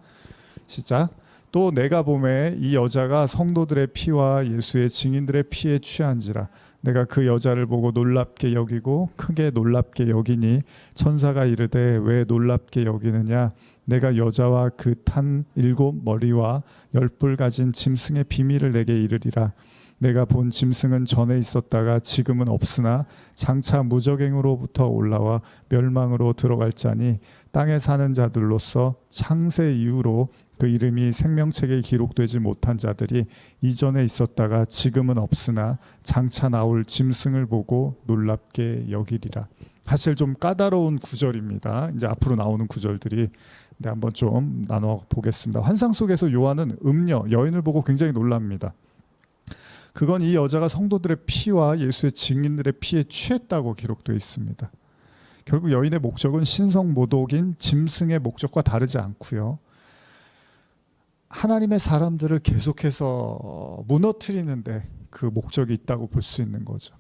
시작. 또 내가 보매 이 여자가 성도들의 피와 예수의 증인들의 피에 취한지라. 내가 그 여자를 보고 놀랍게 여기고 크게 놀랍게 여기니 천사가 이르되 왜 놀랍게 여기느냐. 내가 여자와 그 탄 7 머리와 10뿔 가진 짐승의 비밀을 내게 이르리라. 내가 본 짐승은 전에 있었다가 지금은 없으나 장차 무적행으로부터 올라와 멸망으로 들어갈 자니 땅에 사는 자들로서 창세 이후로 그 이름이 생명책에 기록되지 못한 자들이 이전에 있었다가 지금은 없으나 장차 나올 짐승을 보고 놀랍게 여기리라. 사실 좀 까다로운 구절입니다. 이제 앞으로 나오는 구절들이 한번 좀 나눠 보겠습니다. 환상 속에서 요한은 음녀, 여인을 보고 굉장히 놀랍니다. 그건 이 여자가 성도들의 피와 예수의 증인들의 피에 취했다고 기록되어 있습니다. 결국 여인의 목적은 신성 모독인 짐승의 목적과 다르지 않고요. 하나님의 사람들을 계속해서 무너뜨리는데 그 목적이 있다고 볼 수 있는 거죠.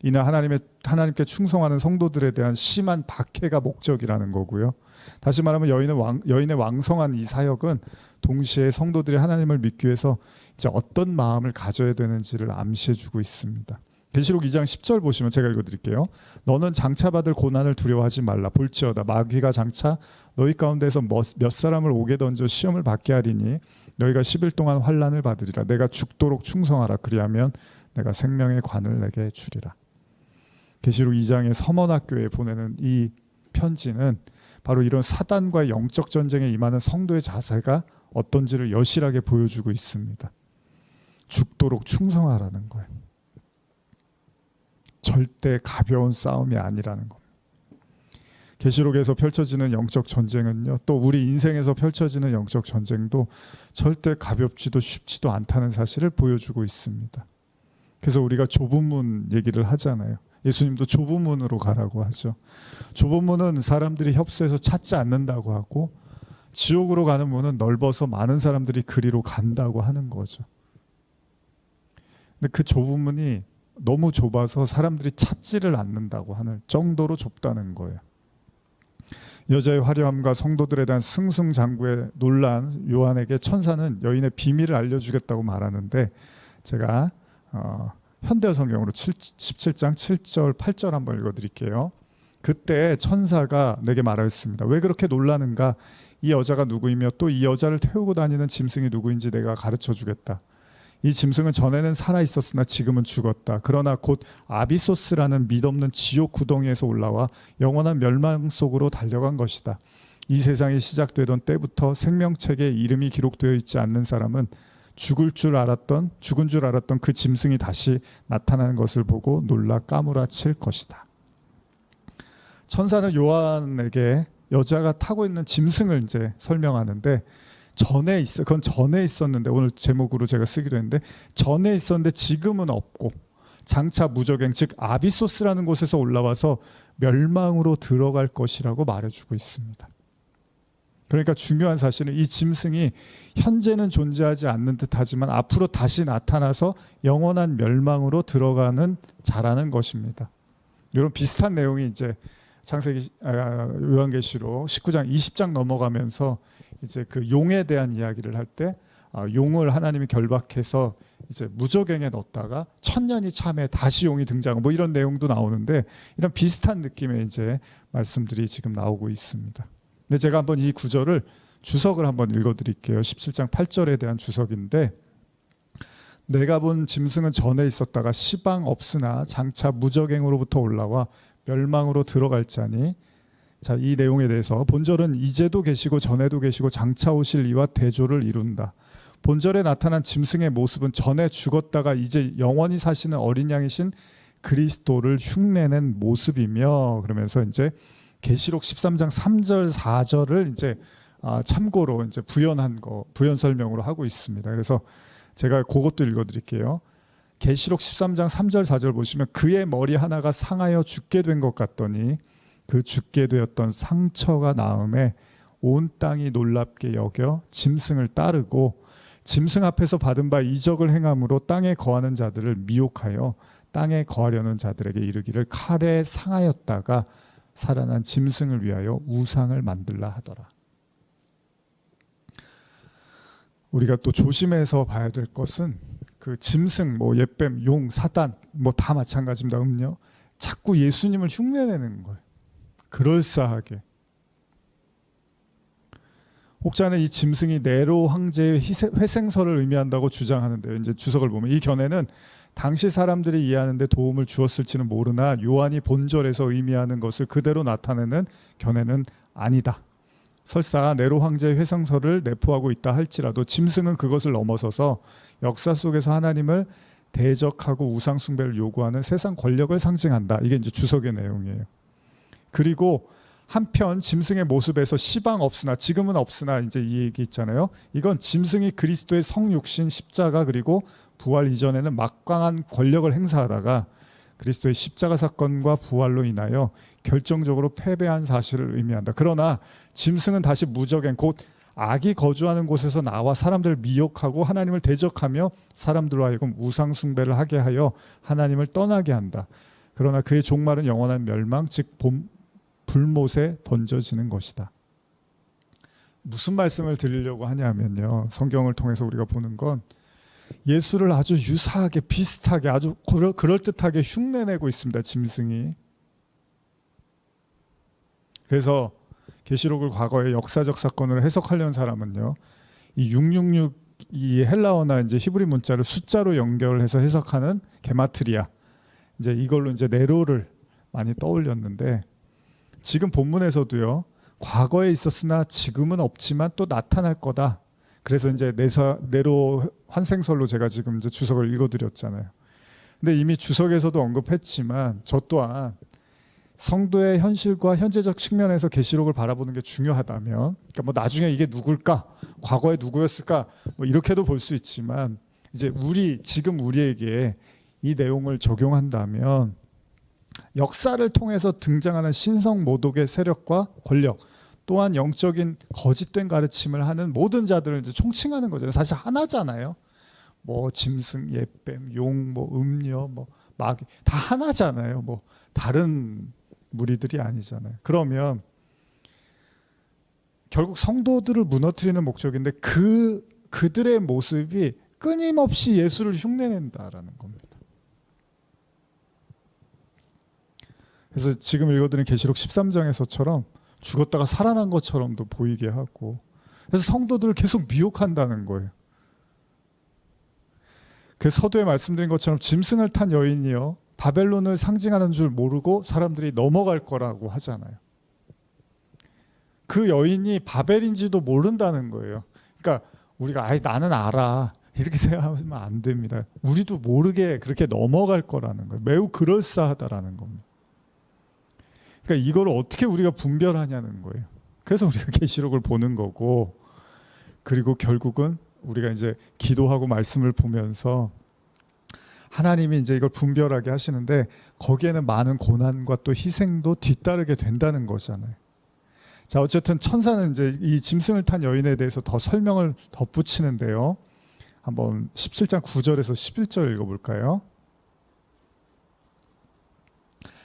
이는 하나님께 충성하는 성도들에 대한 심한 박해가 목적이라는 거고요. 다시 말하면 여인의 왕성한 이 사역은 동시에 성도들이 하나님을 믿기 위해서 이제 어떤 마음을 가져야 되는지를 암시해주고 있습니다. 계시록 2장 10절 보시면 제가 읽어드릴게요. 너는 장차 받을 고난을 두려워하지 말라. 볼지어다 마귀가 장차 너희 가운데서 몇 사람을 옥에 던져 시험을 받게 하리니 너희가 10일 동안 환난을 받으리라. 내가 죽도록 충성하라. 그리하면 내가 생명의 관을 내게 주리라. 계시록 2장의 서머나교회에 보내는 이 편지는 바로 이런 사단과의 영적 전쟁에 임하는 성도의 자세가 어떤지를 여실하게 보여주고 있습니다. 죽도록 충성하라는 거예요. 절대 가벼운 싸움이 아니라는 겁니다. 계시록에서 펼쳐지는 영적 전쟁은요, 또 우리 인생에서 펼쳐지는 영적 전쟁도 절대 가볍지도 쉽지도 않다는 사실을 보여주고 있습니다. 그래서 우리가 좁은 문 얘기를 하잖아요. 예수님도 좁은 문으로 가라고 하죠. 좁은 문은 사람들이 협소해서 찾지 않는다고 하고, 지옥으로 가는 문은 넓어서 많은 사람들이 그리로 간다고 하는 거죠. 근데 그 좁은 문이 너무 좁아서 사람들이 찾지를 않는다고 하는 정도로 좁다는 거예요. 여자의 화려함과 성도들에 대한 승승장구에 놀란 요한에게 천사는 여인의 비밀을 알려주겠다고 말하는데, 제가 현대 성경으로 17장 7절 8절 한번 읽어드릴게요. 그때 천사가 내게 말하였습니다. 왜 그렇게 놀라는가? 이 여자가 누구이며 또 이 여자를 태우고 다니는 짐승이 누구인지 내가 가르쳐 주겠다. 이 짐승은 전에는 살아 있었으나 지금은 죽었다. 그러나 곧 아비소스라는 믿없는 지옥 구덩이에서 올라와 영원한 멸망 속으로 달려간 것이다. 이 세상이 시작되던 때부터 생명책에 이름이 기록되어 있지 않는 사람은 죽은 줄 알았던 그 짐승이 다시 나타나는 것을 보고 놀라 까무라칠 것이다. 천사는 요한에게 여자가 타고 있는 짐승을 이제 설명하는데, 그건 전에 있었는데, 오늘 제목으로 제가 쓰기로 했는데, 전에 있었는데 지금은 없고 장차 무적행, 즉 아비소스라는 곳에서 올라와서 멸망으로 들어갈 것이라고 말해주고 있습니다. 그러니까 중요한 사실은 이 짐승이 현재는 존재하지 않는 듯하지만 앞으로 다시 나타나서 영원한 멸망으로 들어가는 자라는 것입니다. 이런 비슷한 내용이 이제 요한계시록 19장 20장 넘어가면서 이제 그 용에 대한 이야기를 할 때, 용을 하나님이 결박해서 이제 무적행에 넣었다가 1000년이 참에 다시 용이 등장하고 뭐 이런 내용도 나오는데, 이런 비슷한 느낌의 이제 말씀들이 지금 나오고 있습니다. 근데 제가 한번 이 구절을 주석을 한번 읽어드릴게요. 17장 8절에 대한 주석인데, 내가 본 짐승은 전에 있었다가 시방 없으나 장차 무적행으로부터 올라와 멸망으로 들어갈 자니, 자, 이 내용에 대해서 본절은 이제도 계시고 전에도 계시고 장차 오실 이와 대조를 이룬다. 본절에 나타난 짐승의 모습은 전에 죽었다가 이제 영원히 사시는 어린 양이신 그리스도를 흉내낸 모습이며, 그러면서 이제 계시록 13장 3절 4절을 이제 참고로 이제 부연 설명으로 하고 있습니다. 그래서 제가 그것도 읽어드릴게요. 계시록 13장 3절 4절 보시면, 그의 머리 하나가 상하여 죽게 된 것 같더니 그 죽게 되었던 상처가 나음에 온 땅이 놀랍게 여겨 짐승을 따르고 짐승 앞에서 받은 바 이적을 행함으로 땅에 거하는 자들을 미혹하여 땅에 거하려는 자들에게 이르기를 칼에 상하였다가 살아난 짐승을 위하여 우상을 만들라 하더라. 우리가 또 조심해서 봐야 될 것은 그 짐승, 뭐 옛뱀, 용, 사단 뭐 다 마찬가지입니다. 음료. 자꾸 예수님을 흉내내는 거예요. 그럴싸하게. 혹자는 이 짐승이 네로 황제의 회생설을 의미한다고 주장하는데요. 이제 주석을 보면 이 견해는 당시 사람들이 이해하는 데 도움을 주었을지는 모르나 요한이 본절에서 의미하는 것을 그대로 나타내는 견해는 아니다. 설사 네로 황제의 회상설을 내포하고 있다 할지라도 짐승은 그것을 넘어서서 역사 속에서 하나님을 대적하고 우상 숭배를 요구하는 세상 권력을 상징한다. 이게 이제 주석의 내용이에요. 그리고 한편 짐승의 모습에서 시방 없으나, 지금은 없으나 이제 이 얘기 있잖아요. 이건 짐승이 그리스도의 성육신, 십자가 그리고 부활 이전에는 막강한 권력을 행사하다가 그리스도의 십자가 사건과 부활로 인하여 결정적으로 패배한 사실을 의미한다. 그러나 짐승은 다시 무적행, 곧 악이 거주하는 곳에서 나와 사람들을 미혹하고 하나님을 대적하며 사람들로 하여금 우상 숭배를 하게 하여 하나님을 떠나게 한다. 그러나 그의 종말은 영원한 멸망, 즉 불못에 던져지는 것이다. 무슨 말씀을 드리려고 하냐면요, 성경을 통해서 우리가 보는 건 예수를 아주 유사하게, 비슷하게, 아주 그럴듯하게 흉내내고 있습니다. 짐승이. 그래서 계시록을 과거의 역사적 사건으로 해석하려는 사람은요, 이 666, 이 헬라어나 이제 히브리 문자를 숫자로 연결해서 해석하는 게마트리아, 이제 이걸로 이제 네로를 많이 떠올렸는데, 지금 본문에서도요, 과거에 있었으나 지금은 없지만 또 나타날 거다. 그래서 이제 네로 환생설로 제가 지금 이제 주석을 읽어드렸잖아요. 근데 이미 주석에서도 언급했지만 저 또한 성도의 현실과 현재적 측면에서 계시록을 바라보는 게 중요하다면, 그러니까 뭐 나중에 이게 누굴까, 과거에 누구였을까, 뭐 이렇게도 볼 수 있지만 이제 지금 우리에게 이 내용을 적용한다면 역사를 통해서 등장하는 신성 모독의 세력과 권력, 또한 영적인 거짓된 가르침을 하는 모든 자들을 이제 총칭하는 거죠. 사실 하나잖아요. 뭐 짐승, 옛뱀, 용, 뭐 음녀, 뭐 마귀 다 하나잖아요. 뭐 다른 무리들이 아니잖아요. 그러면 결국 성도들을 무너뜨리는 목적인데 그들의 모습이 끊임없이 예수를 흉내낸다라는 겁니다. 그래서 지금 읽어드린 계시록 13장에서처럼 죽었다가 살아난 것처럼도 보이게 하고, 그래서 성도들을 계속 미혹한다는 거예요. 그 서두에 말씀드린 것처럼 짐승을 탄 여인이요, 바벨론을 상징하는 줄 모르고 사람들이 넘어갈 거라고 하잖아요. 그 여인이 바벨인지도 모른다는 거예요. 그러니까 우리가 나는 알아 이렇게 생각하면 안 됩니다. 우리도 모르게 그렇게 넘어갈 거라는 거예요. 매우 그럴싸하다라는 겁니다. 그러니까 이걸 어떻게 우리가 분별하냐는 거예요. 그래서 우리가 계시록을 보는 거고, 그리고 결국은 우리가 이제 기도하고 말씀을 보면서 하나님이 이제 이걸 분별하게 하시는데 거기에는 많은 고난과 또 희생도 뒤따르게 된다는 거잖아요. 자, 어쨌든 천사는 이제 이 짐승을 탄 여인에 대해서 더 설명을 덧붙이는데요. 한번 17장 9절에서 11절 읽어볼까요?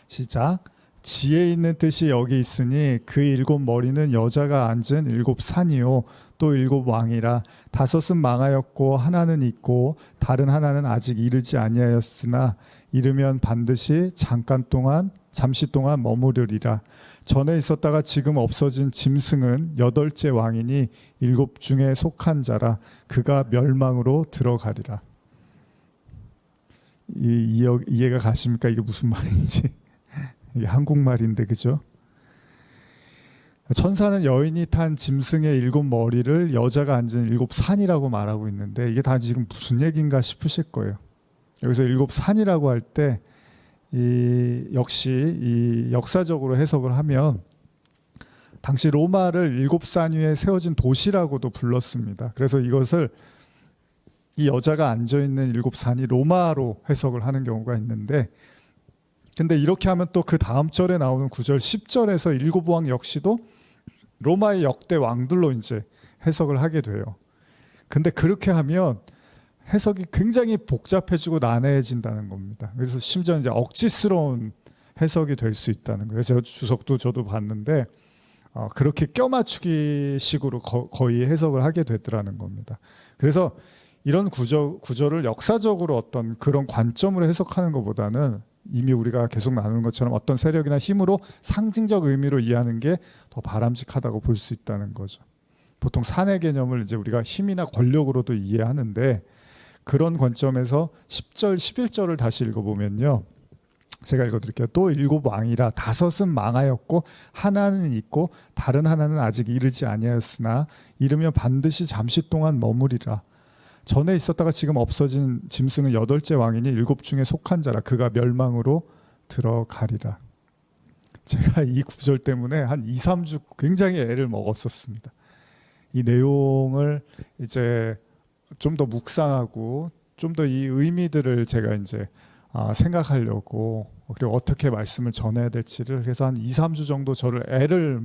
시작. 지혜 있는 뜻이 여기 있으니 그 7머리는 여자가 앉은 7산이요 또 7왕이라 다섯은 망하였고 하나는 있고 다른 하나는 아직 이르지 아니하였으나 이르면 반드시 잠시 동안 머무르리라. 전에 있었다가 지금 없어진 짐승은 8째 왕이니 7 중에 속한 자라. 그가 멸망으로 들어가리라. 이해가 가십니까? 이게 무슨 말인지. 이게 한국말인데, 그죠? 천사는 여인이 탄 짐승의 7머리를 여자가 앉은 7산이라고 말하고 있는데, 이게 다 지금 무슨 얘기인가 싶으실 거예요. 여기서 7산이라고 할 때 역시 이 역사적으로 해석을 하면 당시 로마를 7산 위에 세워진 도시라고도 불렀습니다. 그래서 이것을 이 여자가 앉아있는 7산이 로마로 해석을 하는 경우가 있는데, 근데 이렇게 하면 또 그 다음 절에 나오는 9절 10절에서 7왕 역시도 로마의 역대 왕들로 이제 해석을 하게 돼요. 근데 그렇게 하면 해석이 굉장히 복잡해지고 난해해진다는 겁니다. 그래서 심지어 이제 억지스러운 해석이 될 수 있다는 거예요. 제가 주석도 저도 봤는데 그렇게 껴맞추기 식으로 거의 해석을 하게 되더라는 겁니다. 그래서 이런 구조를 역사적으로 어떤 그런 관점으로 해석하는 것보다는 이미 우리가 계속 나누는 것처럼 어떤 세력이나 힘으로 상징적 의미로 이해하는 게 더 바람직하다고 볼 수 있다는 거죠. 보통 사내 개념을 이제 우리가 힘이나 권력으로도 이해하는데 그런 관점에서 10절, 11절을 다시 읽어보면요. 제가 읽어드릴게요. 또 일곱 왕이라 다섯은 망하였고 하나는 있고 다른 하나는 아직 이르지 아니하였으나 이르면 반드시 잠시 동안 머무리라. 전에 있었다가 지금 없어진 짐승은 여덟째 왕이니 일곱 중에 속한 자라. 그가 멸망으로 들어가리라. 제가 이 구절 때문에 한 2, 3주 굉장히 애를 먹었었습니다. 이 내용을 이제 좀 더 묵상하고 좀 더 이 의미들을 제가 이제 생각하려고 그리고 어떻게 말씀을 전해야 될지를 해서 한 2, 3주 정도 저를 애를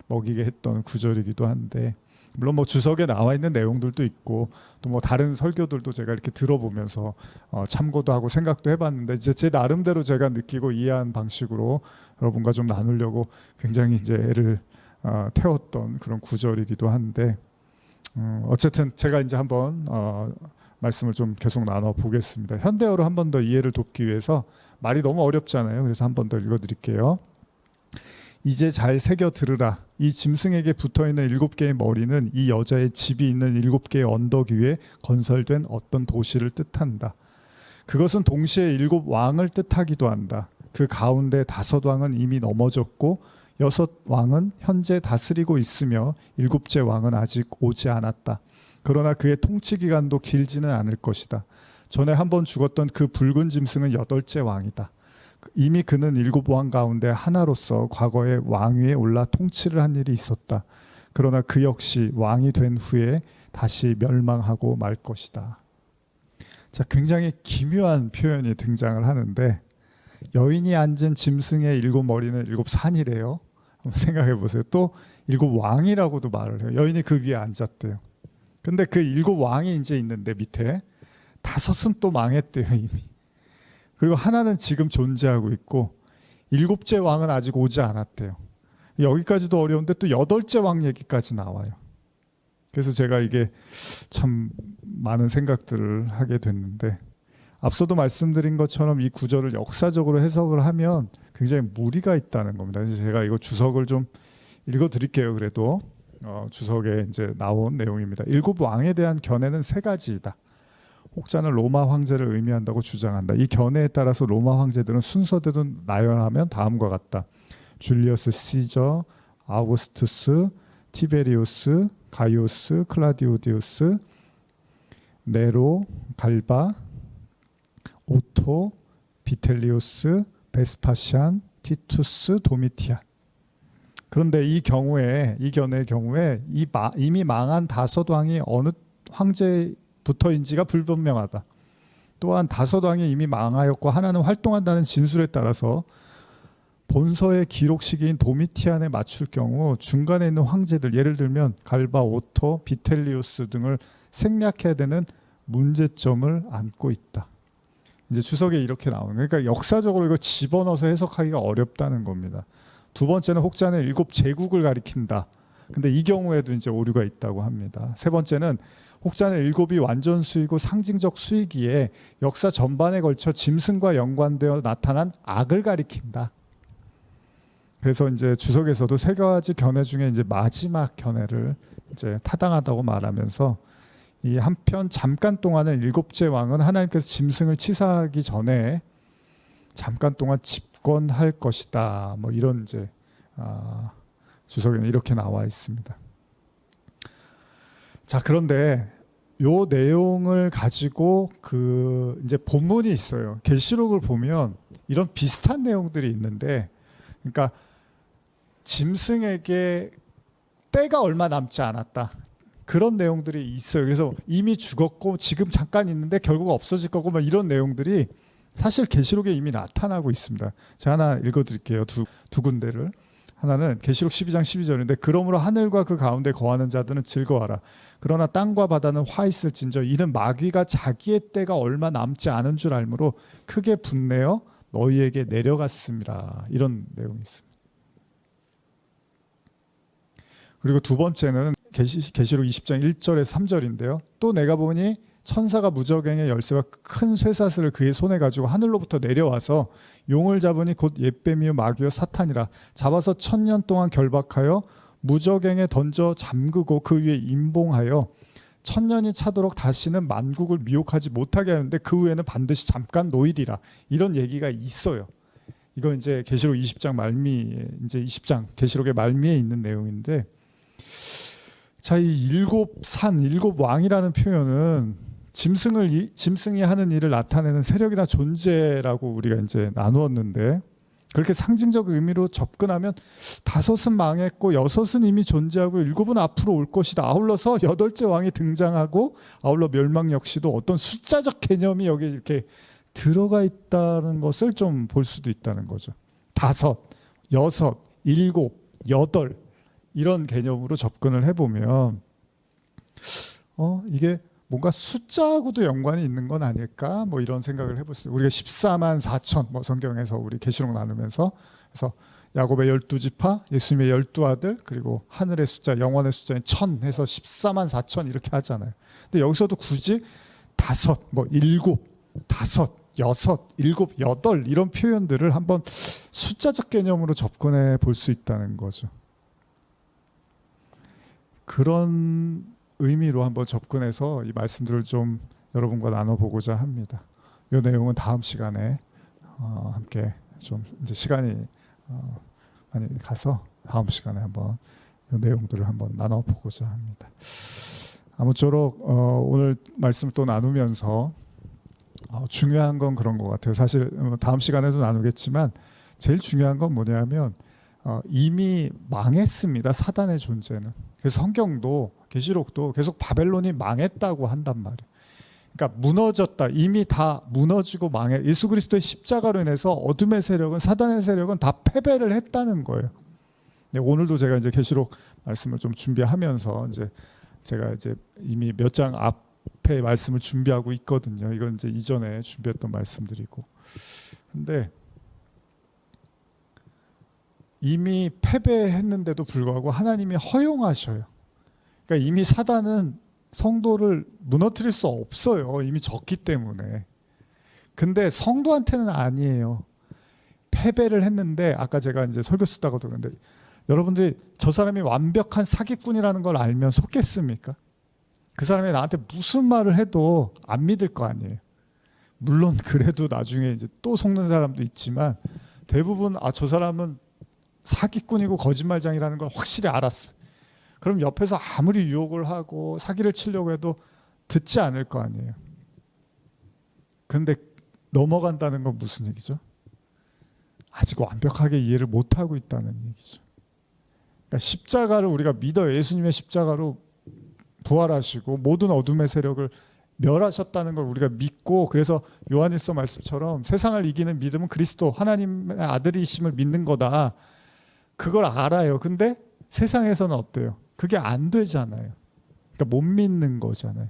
먹이게 했던 구절이기도 한데 물론 뭐 주석에 나와 있는 내용들도 있고 또 뭐 다른 설교들도 제가 이렇게 들어보면서 참고도 하고 생각도 해봤는데 이제 제 나름대로 제가 느끼고 이해한 방식으로 여러분과 좀 나누려고 굉장히 이제 애를 태웠던 그런 구절이기도 한데 어쨌든 제가 이제 한번 말씀을 좀 계속 나눠 보겠습니다. 현대어로 한 번 더 이해를 돕기 위해서 말이 너무 어렵잖아요. 그래서 한 번 더 읽어드릴게요. 이제 잘 새겨 들으라. 이 짐승에게 붙어있는 7개의 머리는 이 여자의 집이 있는 7개의 언덕 위에 건설된 어떤 도시를 뜻한다. 그것은 동시에 7 왕을 뜻하기도 한다. 그 가운데 5 왕은 이미 넘어졌고 6 왕은 현재 다스리고 있으며 7째 왕은 아직 오지 않았다. 그러나 그의 통치 기간도 길지는 않을 것이다. 전에 한번 죽었던 그 붉은 짐승은 8째 왕이다. 이미 그는 7 왕 가운데 하나로서 과거에 왕위에 올라 통치를 한 일이 있었다. 그러나 그 역시 왕이 된 후에 다시 멸망하고 말 것이다. 자, 굉장히 기묘한 표현이 등장을 하는데 여인이 앉은 짐승의 7 머리는 7 산이래요. 한번 생각해 보세요. 또 7 왕이라고도 말을 해요. 여인이 그 위에 앉았대요. 근데 그 7 왕이 이제 있는데 밑에 5은 또 망했대요 이미. 그리고 하나는 지금 존재하고 있고 7째 왕은 아직 오지 않았대요. 여기까지도 어려운데 또 8째 왕 얘기까지 나와요. 그래서 제가 이게 참 많은 생각들을 하게 됐는데 앞서도 말씀드린 것처럼 이 구절을 역사적으로 해석을 하면 굉장히 무리가 있다는 겁니다. 그래서 제가 이거 주석을 좀 읽어드릴게요. 그래도 주석에 이제 나온 내용입니다. 7 왕에 대한 견해는 3가지이다. 혹자는 로마 황제를 의미한다고 주장한다. 이 견해에 따라서 로마 황제들은 순서대로 나열하면 다음과 같다. 줄리어스 시저, 아우구스투스, 티베리우스, 가이오스, 클라디오디우스, 네로, 갈바, 오토, 비텔리우스, 베스파시안, 티투스, 도미티안. 그런데 이 견해의 경우에 이미 망한 5 왕이 어느 황제부터인지가 불분명하다. 또한 5 왕이 이미 망하였고 하나는 활동한다는 진술에 따라서 본서의 기록 시기인 도미티안에 맞출 경우 중간에 있는 황제들, 예를 들면 갈바, 오토, 비텔리우스 등을 생략해야 되는 문제점을 안고 있다. 이제 주석에 이렇게 나오는 거예요. 그러니까 역사적으로 이걸 집어넣어서 해석하기가 어렵다는 겁니다. 2 번째는 혹자는 7 제국을 가리킨다. 근데 이 경우에도 이제 오류가 있다고 합니다. 3 번째는 혹자는 7이 완전 수이고 상징적 수이기에 역사 전반에 걸쳐 짐승과 연관되어 나타난 악을 가리킨다. 그래서 이제 주석에서도 3가지 견해 중에 이제 마지막 견해를 이제 타당하다고 말하면서 이 한편 잠깐 동안은 7째 왕은 하나님께서 짐승을 치사하기 전에 잠깐 동안 집권할 것이다. 뭐 이런 이제 주석에는 이렇게 나와 있습니다. 자, 그런데 요 내용을 가지고 그 이제 본문이 있어요. 계시록을 보면 이런 비슷한 내용들이 있는데, 그러니까 짐승에게 때가 얼마 남지 않았다. 그런 내용들이 있어요. 그래서 이미 죽었고 지금 잠깐 있는데 결국 없어질 거고 막 이런 내용들이 사실 계시록에 이미 나타나고 있습니다. 제가 하나 읽어드릴게요. 두 군데를. 하나는 계시록 12장 12절인데 그러므로 하늘과 그 가운데 거하는 자들은 즐거워하라. 그러나 땅과 바다는 화 있을진저 이는 마귀가 자기의 때가 얼마 남지 않은 줄 알므로 크게 분내어 너희에게 내려갔음이라. 이런 내용이 있습니다. 그리고 두 번째는 계시록 20장 1절에서 3절인데요. 또 내가 보니 천사가 무저갱의 열쇠와 큰 쇠사슬을 그의 손에 가지고 하늘로부터 내려와서 용을 잡으니 곧 옅뱀이요 마귀요 사탄이라 잡아서 1000년 동안 결박하여 무저갱에 던져 잠그고 그 위에 임봉하여 1000년이 차도록 다시는 만국을 미혹하지 못하게 하는데 그 후에는 반드시 잠깐 노일이라. 이런 얘기가 있어요. 이건 이제 계시록 20장 말미에, 이제 20장 계시록의 말미에 있는 내용인데, 자, 이 일곱 산, 일곱 왕이라는 표현은 짐승이 하는 일을 나타내는 세력이나 존재라고 우리가 이제 나누었는데, 그렇게 상징적 의미로 접근하면 다섯은 망했고 여섯은 이미 존재하고 일곱은 앞으로 올 것이다. 아울러서 여덟째 왕이 등장하고 아울러 멸망 역시도 어떤 숫자적 개념이 여기 이렇게 들어가 있다는 것을 좀 볼 수도 있다는 거죠. 다섯, 여섯, 일곱, 여덟 이런 개념으로 접근을 해보면 이게 뭔가 숫자하고도 연관이 있는 건 아닐까, 뭐 이런 생각을 해볼 수 있어요. 우리가 14만 4천 뭐 성경에서 우리 계시록 나누면서, 그래서 야곱의 12지파, 예수님의 12아들, 그리고 하늘의 숫자, 영원의 숫자인 1000 해서 14만 4천 이렇게 하잖아요. 근데 여기서도 굳이 다섯, 뭐 일곱, 다섯, 여섯, 일곱, 여덟 이런 표현들을 한번 숫자적 개념으로 접근해 볼 수 있다는 거죠. 그런 의미로 한번 접근해서 이 말씀들을 좀 여러분과 나눠보고자 합니다. 이 내용은 다음 시간에 함께 좀 이제 시간이 많이 가서 다음 시간에 한번 이 내용들을 한번 나눠보고자 합니다. 아무쪼록 오늘 말씀을 또 나누면서 중요한 건 그런 것 같아요. 사실 다음 시간에도 나누겠지만 제일 중요한 건 뭐냐면 이미 망했습니다. 사단의 존재는. 그래서 성경도 계시록도 계속 바벨론이 망했다고 한단 말이에요. 그러니까 무너졌다. 이미 다 무너지고 망해. 예수 그리스도의 십자가로 인해서 어둠의 세력은, 사단의 세력은 다 패배를 했다는 거예요. 네, 오늘도 제가 이제 계시록 말씀을 좀 준비하면서 이제 제가 이제 이미 몇 장 앞에 말씀을 준비하고 있거든요. 이건 이제 이전에 준비했던 말씀들이고. 근데 이미 패배했는데도 불구하고 하나님이 허용하셔요. 그러니까 이미 사단은 성도를 무너뜨릴 수 없어요. 이미 졌기 때문에. 근데 성도한테는 아니에요. 패배를 했는데, 아까 제가 이제 설교 쓰다가도 그런데, 여러분들이 저 사람이 완벽한 사기꾼이라는 걸 알면 속겠습니까? 그 사람이 나한테 무슨 말을 해도 안 믿을 거 아니에요. 물론 그래도 나중에 이제 또 속는 사람도 있지만 대부분 저 사람은 사기꾼이고 거짓말장이라는 걸 확실히 알았어. 그럼 옆에서 아무리 유혹을 하고 사기를 치려고 해도 듣지 않을 거 아니에요. 근데 넘어간다는 건 무슨 얘기죠? 아직 완벽하게 이해를 못하고 있다는 얘기죠. 그러니까 십자가를 우리가 믿어요. 예수님의 십자가로 부활하시고 모든 어둠의 세력을 멸하셨다는 걸 우리가 믿고, 그래서 요한일서 말씀처럼 세상을 이기는 믿음은 그리스도 하나님의 아들이심을 믿는 거다. 그걸 알아요. 근데 세상에서는 어때요? 그게 안 되잖아요. 그러니까 못 믿는 거잖아요.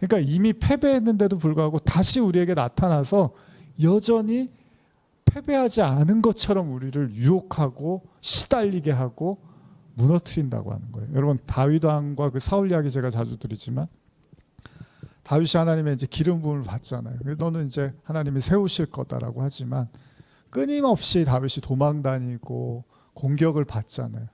그러니까 이미 패배했는데도 불구하고 다시 우리에게 나타나서 여전히 패배하지 않은 것처럼 우리를 유혹하고 시달리게 하고 무너뜨린다고 하는 거예요. 여러분, 다윗 왕과 그 사울 이야기 제가 자주 드리지만, 다윗이 하나님의 이제 기름 부음을 받잖아요. 너는 이제 하나님이 세우실 거다라고 하지만 끊임없이 다윗이 도망 다니고 공격을 받잖아요.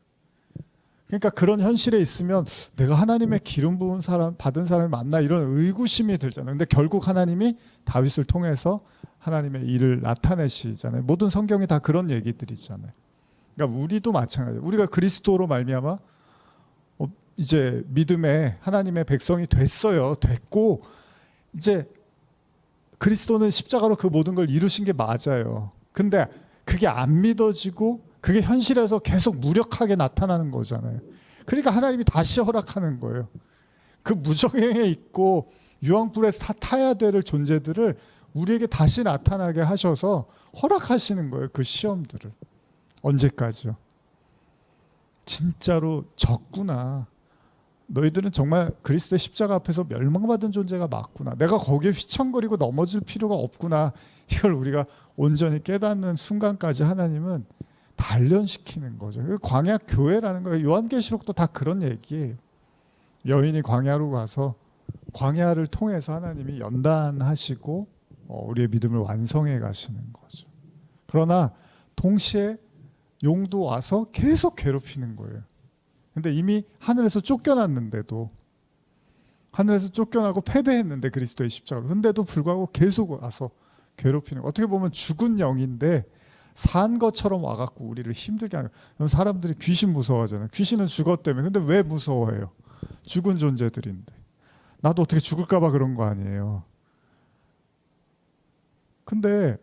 그러니까 그런 현실에 있으면 내가 하나님의 기름 부은 사람, 받은 사람이 맞나, 이런 의구심이 들잖아요. 근데 결국 하나님이 다윗을 통해서 하나님의 일을 나타내시잖아요. 모든 성경이 다 그런 얘기들이잖아요. 그러니까 우리도 마찬가지예요. 우리가 그리스도로 말미암아 이제 믿음의 하나님의 백성이 됐어요. 됐고 이제 그리스도는 십자가로 그 모든 걸 이루신 게 맞아요. 근데 그게 안 믿어지고 그게 현실에서 계속 무력하게 나타나는 거잖아요. 그러니까 하나님이 다시 허락하는 거예요. 그 무정행에 있고 유황불에서 다 타야 될 존재들을 우리에게 다시 나타나게 하셔서 허락하시는 거예요. 그 시험들을. 언제까지요? 진짜로 졌구나. 너희들은 정말 그리스도의 십자가 앞에서 멸망받은 존재가 맞구나. 내가 거기에 휘청거리고 넘어질 필요가 없구나. 이걸 우리가 온전히 깨닫는 순간까지 하나님은 단련시키는 거죠. 광야 교회라는 거예요. 요한계시록도 다 그런 얘기예요. 여인이 광야로 가서 광야를 통해서 하나님이 연단하시고 우리의 믿음을 완성해 가시는 거죠. 그러나 동시에 용도 와서 계속 괴롭히는 거예요. 근데 이미 하늘에서 쫓겨났는데도, 하늘에서 쫓겨나고 패배했는데 그리스도의 십자가로, 근데도 불구하고 계속 와서 괴롭히는 거예요. 어떻게 보면 죽은 영인데 산 것처럼 와갖고 우리를 힘들게 하는 거예요. 사람들이 귀신 무서워하잖아요. 귀신은 죽었다며. 근데 왜 무서워해요? 죽은 존재들인데. 나도 어떻게 죽을까 봐 그런 거 아니에요. 근데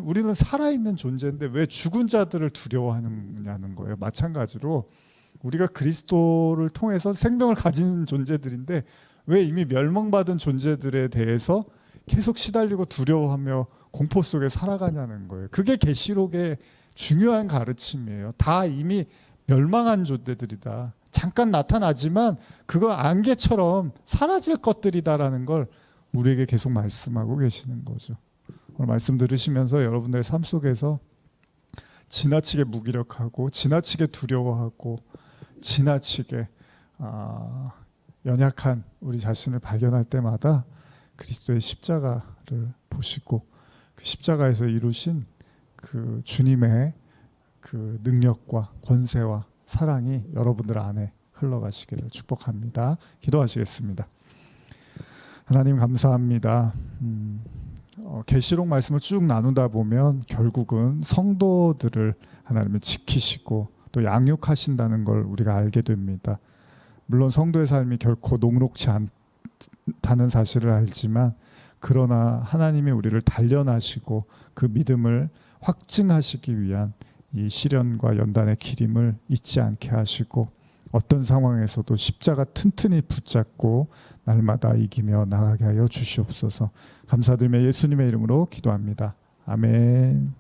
우리는 살아있는 존재인데 왜 죽은 자들을 두려워하느냐는 거예요. 마찬가지로 우리가 그리스도를 통해서 생명을 가진 존재들인데 왜 이미 멸망받은 존재들에 대해서 계속 시달리고 두려워하며 공포 속에 살아가냐는 거예요. 그게 계시록의 중요한 가르침이에요. 다 이미 멸망한 존재들이다. 잠깐 나타나지만 그거 안개처럼 사라질 것들이다라는 걸 우리에게 계속 말씀하고 계시는 거죠. 오늘 말씀 들으시면서 여러분들의 삶 속에서 지나치게 무기력하고 지나치게 두려워하고 지나치게 연약한 우리 자신을 발견할 때마다 그리스도의 십자가를 보시고 그 십자가에서 이루신 그 주님의 그 능력과 권세와 사랑이 여러분들 안에 흘러가시기를 축복합니다. 기도하시겠습니다. 하나님 감사합니다. 계시록 말씀을 쭉 나누다 보면 결국은 성도들을 하나님이 지키시고 또 양육하신다는 걸 우리가 알게 됩니다. 물론 성도의 삶이 결코 녹록지 않다는 사실을 알지만 그러나 하나님이 우리를 단련하시고 그 믿음을 확증하시기 위한 이 시련과 연단의 기림을 잊지 않게 하시고 어떤 상황에서도 십자가 튼튼히 붙잡고 날마다 이기며 나가게 하여 주시옵소서. 감사드리며 예수님의 이름으로 기도합니다. 아멘.